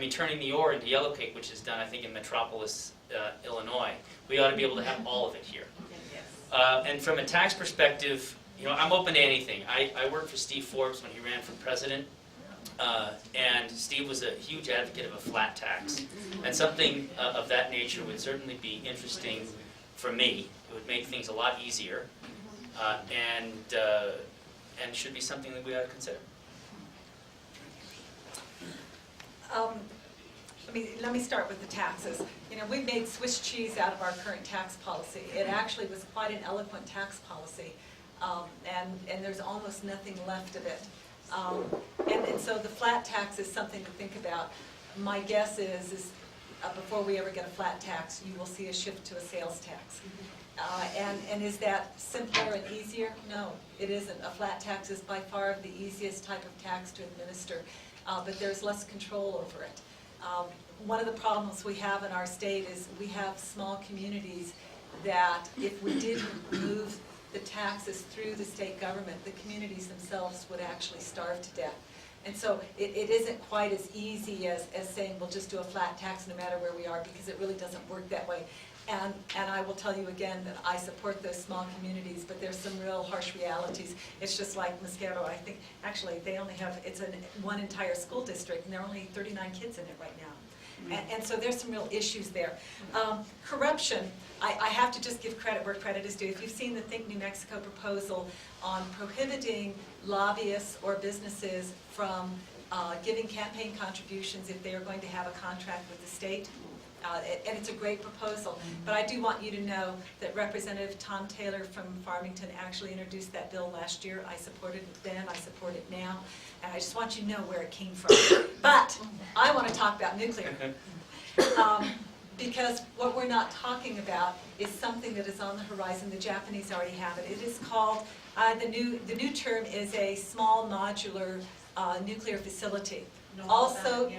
turning the ore into yellow cake, which is done, I think, in Metropolis, Illinois. We ought to be able to have all of it here. And from a tax perspective, you know, I'm open to anything. I worked for Steve Forbes when he ran for president, and Steve was a huge advocate of a flat tax. And something of that nature would certainly be interesting for me. It would make things a lot easier, and should be something that we ought to consider. Let me start with the taxes. You know, we've made Swiss cheese out of our current tax policy. It actually was quite an eloquent tax policy, and there's almost nothing left of it. And so the flat tax is something to think about. My guess is before we ever get a flat tax, you will see a shift to a sales tax. And is that simpler and easier? No, it isn't. A flat tax is by far the easiest type of tax to administer, but there's less control over it. One of the problems we have in our state is we have small communities that if we didn't move the taxes through the state government, the communities themselves would actually starve to death. And so it isn't quite as easy as saying we'll just do a flat tax no matter where we are, because it really doesn't work that way. And I will tell you again that I support those small communities, but there's some real harsh realities. It's just like Mosquero. I think actually they only have, it's one entire school district, and there are only 39 kids in it right now. And so there's some real issues there. Corruption, I have to just give credit where credit is due. If you've seen the Think New Mexico proposal on prohibiting lobbyists or businesses from giving campaign contributions if they are going to have a contract with the state, and it's a great proposal. But I do want you to know that Representative Tom Taylor from Farmington actually introduced that bill last year. I supported it then, I support it now, and I just want you to know where it came from. But I want to talk about nuclear. Because what we're not talking about is something that is on the horizon. The Japanese already have it. It is called, the new term is a small modular nuclear facility. Also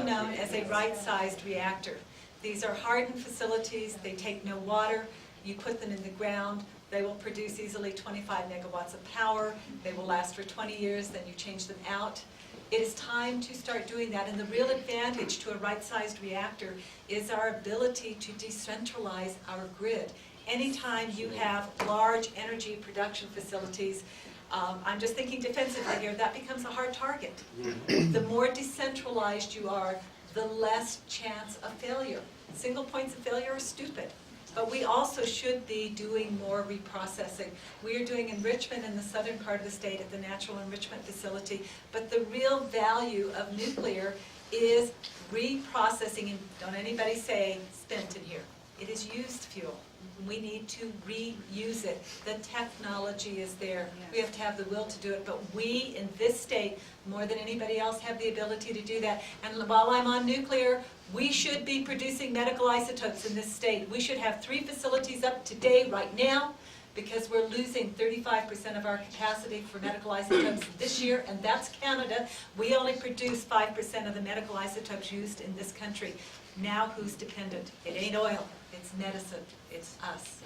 known as a right-sized reactor. These are hardened facilities. They take no water. You put them in the ground. They will produce easily 25 megawatts of power. They will last for 20 years. Then you change them out. It is time to start doing that, and the real advantage to a right-sized reactor is our ability to decentralize our grid. Anytime you have large energy production facilities, I'm just thinking defensively here, that becomes a hard target. The more decentralized you are, the less chance of failure. Single points of failure are stupid. But we also should be doing more reprocessing. We are doing enrichment in the southern part of the state at the Natural Enrichment Facility, but the real value of nuclear is reprocessing, and don't anybody say spent in here. It is used fuel. We need to reuse it. The technology is there. We have to have the will to do it, but we in this state, more than anybody else, have the ability to do that. And while I'm on nuclear, we should be producing medical isotopes in this state. We should have 3 facilities up today, right now, because we're losing 35% of our capacity for medical isotopes this year, and that's Canada. We only produce 5% of the medical isotopes used in this country. Now who's dependent? It ain't oil, it's medicine, it's us.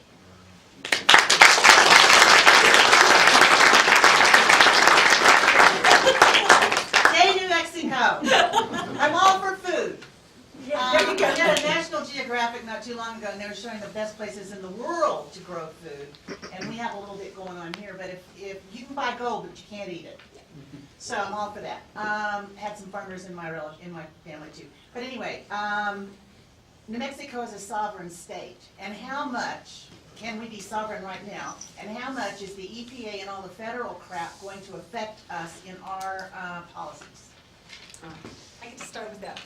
Hey, New Mexico. I'm all for food. There you go. I did a National Geographic not too long ago, and they were showing the best places in the world to grow food. And we have a little bit going on here, but if you can buy gold, but you can't eat it. So I'm all for that. Had some farmers in my family too. But anyway, New Mexico is a sovereign state, and how much can we be sovereign right now? And how much is the EPA and all the federal crap going to affect us in our policies? I get to start with that.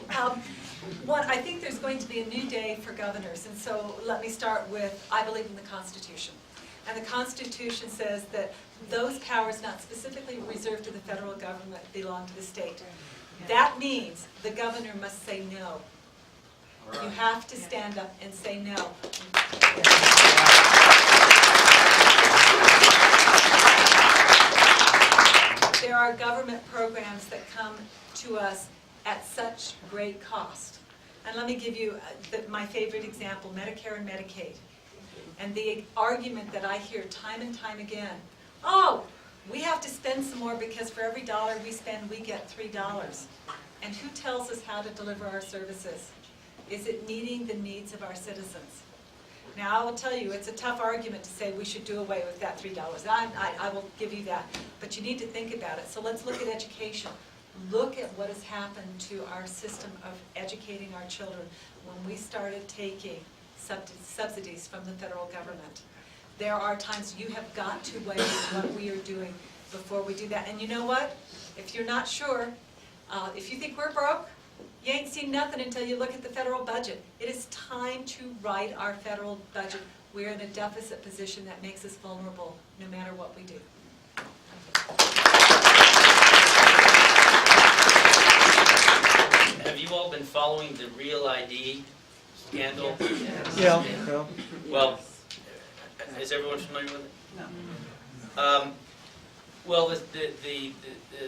One, I think there's going to be a new day for governors, and so let me start with, I believe in the Constitution. And the Constitution says that those powers not specifically reserved to the federal government belong to the state. That means the governor must say no. You have to stand up and say no. There are government programs that come to us at such great cost. And let me give you my favorite example, Medicare and Medicaid. And the argument that I hear time and time again, oh, we have to spend some more because for every dollar we spend, we get $3. And who tells us how to deliver our services? Is it meeting the needs of our citizens? Now, I will tell you, it's a tough argument to say we should do away with that $3. I will give you that. But you need to think about it. So let's look at education. Look at what has happened to our system of educating our children when we started taking subsidies from the federal government. There are times you have got to weigh what we are doing before we do that. And you know what? If you're not sure, if you think we're broke, you ain't seen nothing until you look at the federal budget. It is time to write our federal budget. We're in a deficit position that makes us vulnerable no matter what we do. Have you all been following the Real ID scandal? Yeah. Well, is everyone familiar with it? No. Well, the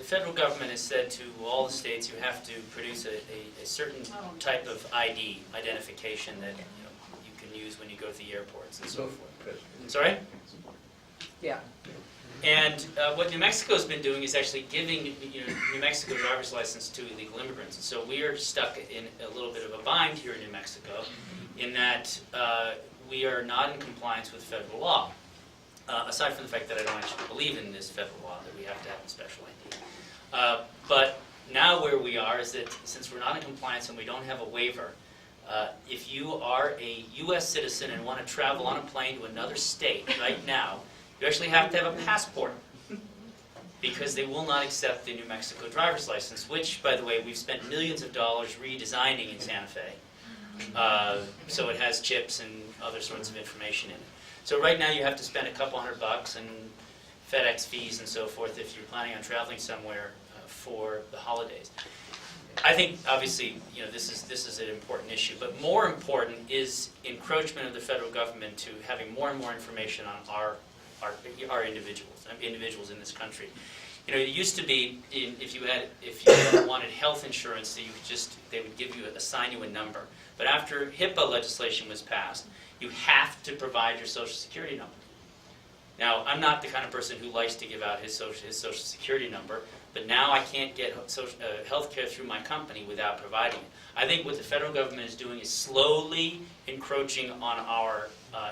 federal government has said to all the states, you have to produce a certain type of ID, identification that you can use when you go to the airports and so forth. Sorry? Yeah. And what New Mexico's been doing is actually giving New Mexico driver's license to illegal immigrants. And so we are stuck in a little bit of a bind here in New Mexico in that we are not in compliance with federal law. Aside from the fact that I don't actually believe in this federal law that we have to have a special ID. But now where we are is that since we're not in compliance and we don't have a waiver, if you are a U.S. citizen and want to travel on a plane to another state right now, you actually have to have a passport because they will not accept the New Mexico driver's license, which, by the way, we've spent millions of dollars redesigning in Santa Fe. So it has chips and other sorts of information in it. So right now you have to spend a couple $100 and FedEx fees and so forth if you're planning on traveling somewhere for the holidays. I think obviously this is an important issue, but more important is encroachment of the federal government to having more and more information on our individuals in this country. It used to be if you wanted health insurance, they would assign you a number. But after HIPAA legislation was passed, you have to provide your Social Security number. Now, I'm not the kind of person who likes to give out his Social Security number, but now I can't get health care through my company without providing it. I think what the federal government is doing is slowly encroaching on our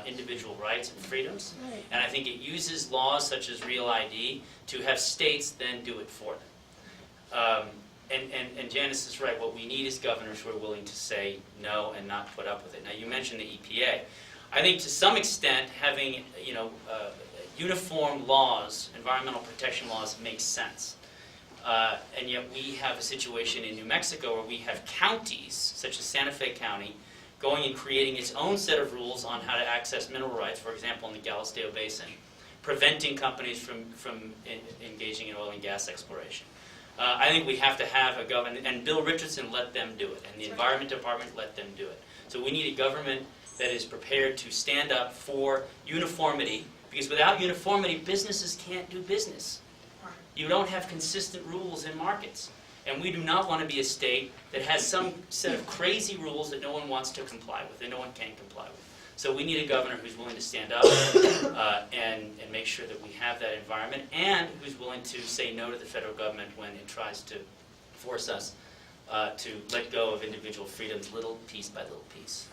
individual rights and freedoms, and I think it uses laws such as Real ID to have states then do it for them. And Janice is right. What we need is governors who are willing to say no and not put up with it. Now, you mentioned the EPA. I think to some extent having uniform laws, environmental protection laws, makes sense. And yet we have a situation in New Mexico where we have counties, such as Santa Fe County, going and creating its own set of rules on how to access mineral rights, for example, in the Galisteo Basin, preventing companies from engaging in oil and gas exploration. I think we have to have a government, and Bill Richardson let them do it, and the Environment Department let them do it. So we need a government that is prepared to stand up for uniformity Because without uniformity, businesses can't do business. You don't have consistent rules in markets. And we do not want to be a state that has some set of crazy rules that no one wants to comply with, and no one can comply with. So we need a governor who's willing to stand up and make sure that we have that environment, and who's willing to say no to the federal government when it tries to force us to let go of individual freedoms little piece by little piece.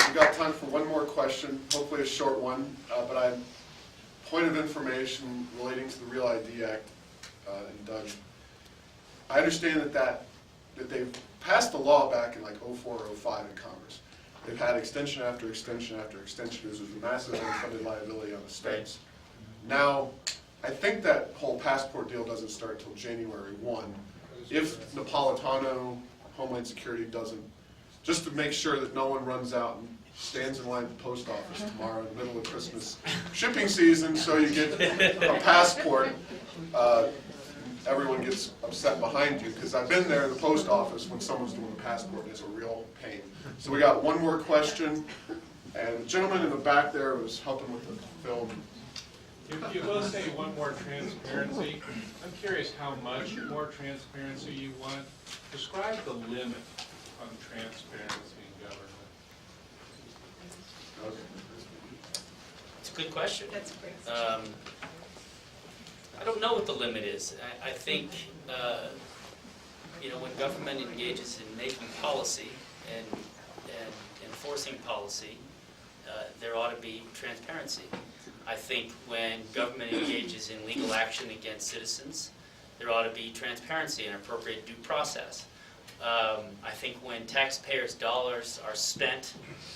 We've got time for one more question, hopefully a short one, but I'm point of information relating to the Real ID Act, and Doug. I understand that they've passed the law back in like 04 or 05 in Congress. They've had extension after extension after extension. There's a massive unfunded liability on the states. Now, I think that whole passport deal doesn't start until January 1. If Napolitano, Homeland Security doesn't, just to make sure that no one runs out and stands in line at the post office tomorrow in the middle of Christmas shipping season so you get a passport, everyone gets upset behind you, because I've been there at the post office when someone's doing a passport, and it's a real pain. So we got one more question, and the gentleman in the back there was helping with the film. If you will say one more transparency, I'm curious how much more transparency you want. Describe the limit on transparency in government. Okay. It's a good question. That's great. I don't know what the limit is. I think, when government engages in making policy and enforcing policy, there ought to be transparency. I think when government engages in legal action against citizens, there ought to be transparency and appropriate due process. I think when taxpayers' dollars are spent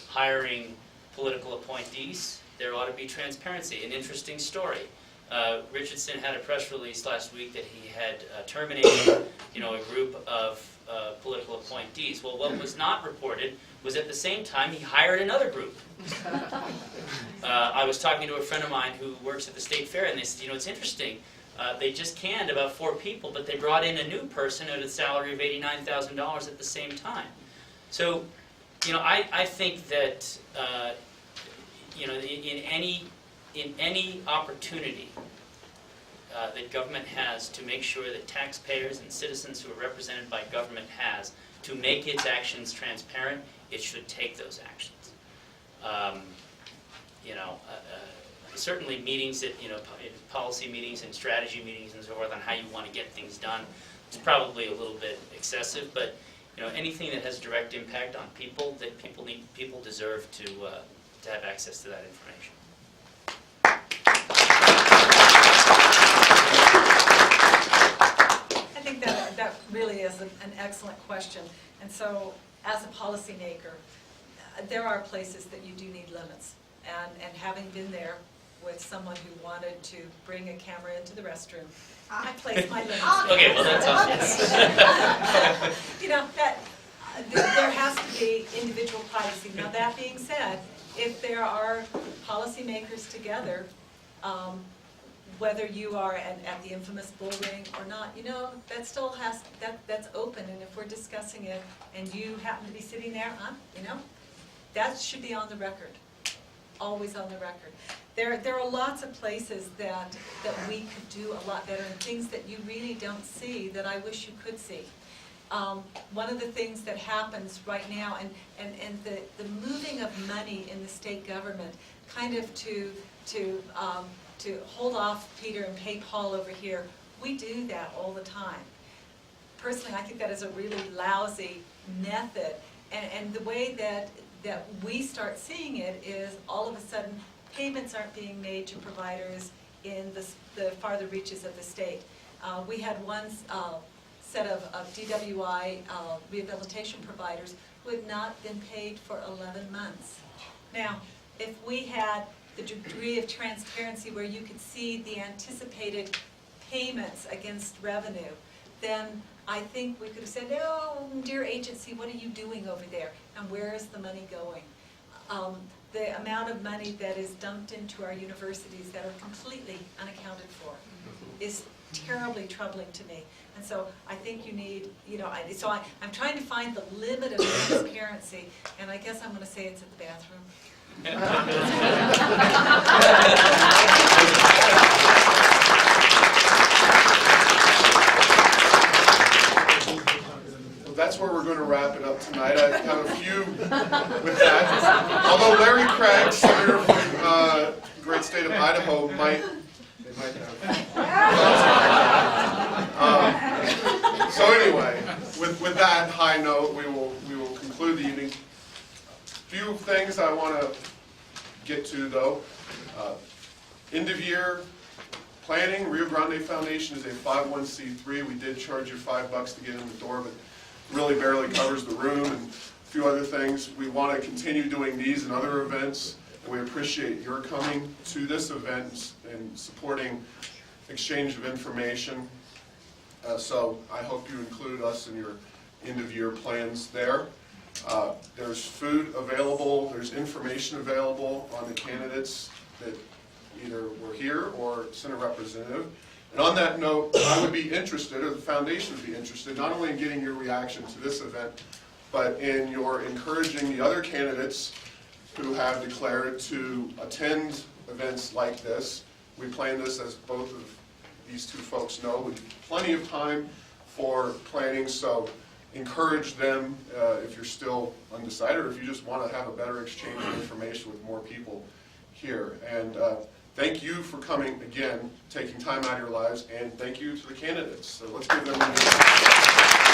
hiring political appointees, there ought to be transparency. An interesting story. Richardson had a press release last week that he had terminated, a group of political appointees. Well, what was not reported was at the same time he hired another group. I was talking to a friend of mine who works at the state fair, and they said, it's interesting. They just canned about 4 people, but they brought in a new person at a salary of $89,000 at the same time. So, I think that in any opportunity that government has to make sure that taxpayers and citizens who are represented by government has to make its actions transparent, it should take those actions. Certainly meetings that, policy meetings and strategy meetings and so forth on how you want to get things done, it's probably a little bit excessive, but anything that has direct impact on people, that people deserve to have access to that information. I think that really is an excellent question. And so, as a policymaker, there are places that you do need limits. And having been there with someone who wanted to bring a camera into the restroom, I placed my limits. Okay, well that's obvious. There has to be individual privacy. Now, that being said, if there are policymakers together, whether you are at the infamous bull ring or not, that still that's open. And if we're discussing it and you happen to be sitting there, that should be on the record, always on the record. There are lots of places that we could do a lot better, and things that you really don't see that I wish you could see. One of the things that happens right now, and the moving of money in the state government, kind of to hold off Peter and pay Paul over here, we do that all the time. Personally, I think that is a really lousy method, and the way that we start seeing it is all of a sudden payments aren't being made to providers in the farther reaches of the state. We had one set of DWI rehabilitation providers who had not been paid for 11 months. Now, if we had the degree of transparency where you could see the anticipated payments against revenue, then I think we could have said, oh, dear agency, what are you doing over there? And where is the money going? The amount of money that is dumped into our universities that are completely unaccounted for is terribly troubling to me. And so I think you need, you know, I'm trying to find the limit of transparency, and I guess I'm going to say it's at the bathroom. Well, that's where we're going to wrap it up tonight. I have a few with that. Although Larry Craig, Senator from great state of Idaho, might have. So anyway, with that high note, we will conclude the evening. Few things I want to get to though. End of year planning. Rio Grande Foundation is a 501c3. We did charge you $5 to get in the door, but really barely covers the room and a few other things. We want to continue doing these and other events, and we appreciate your coming to this event and supporting exchange of information. So I hope you include us in your end of year plans there. There's food available, there's information available on the candidates that either were here or sent a representative. And on that note, I would be interested, or the foundation would be interested, not only in getting your reaction to this event, but in your encouraging the other candidates who have declared to attend events like this. We plan this, as both of these two folks know, with plenty of time for planning, so encourage them if you're still undecided, or if you just want to have a better exchange of information with more people here. And thank you for coming again, taking time out of your lives, and thank you to the candidates. So let's give them a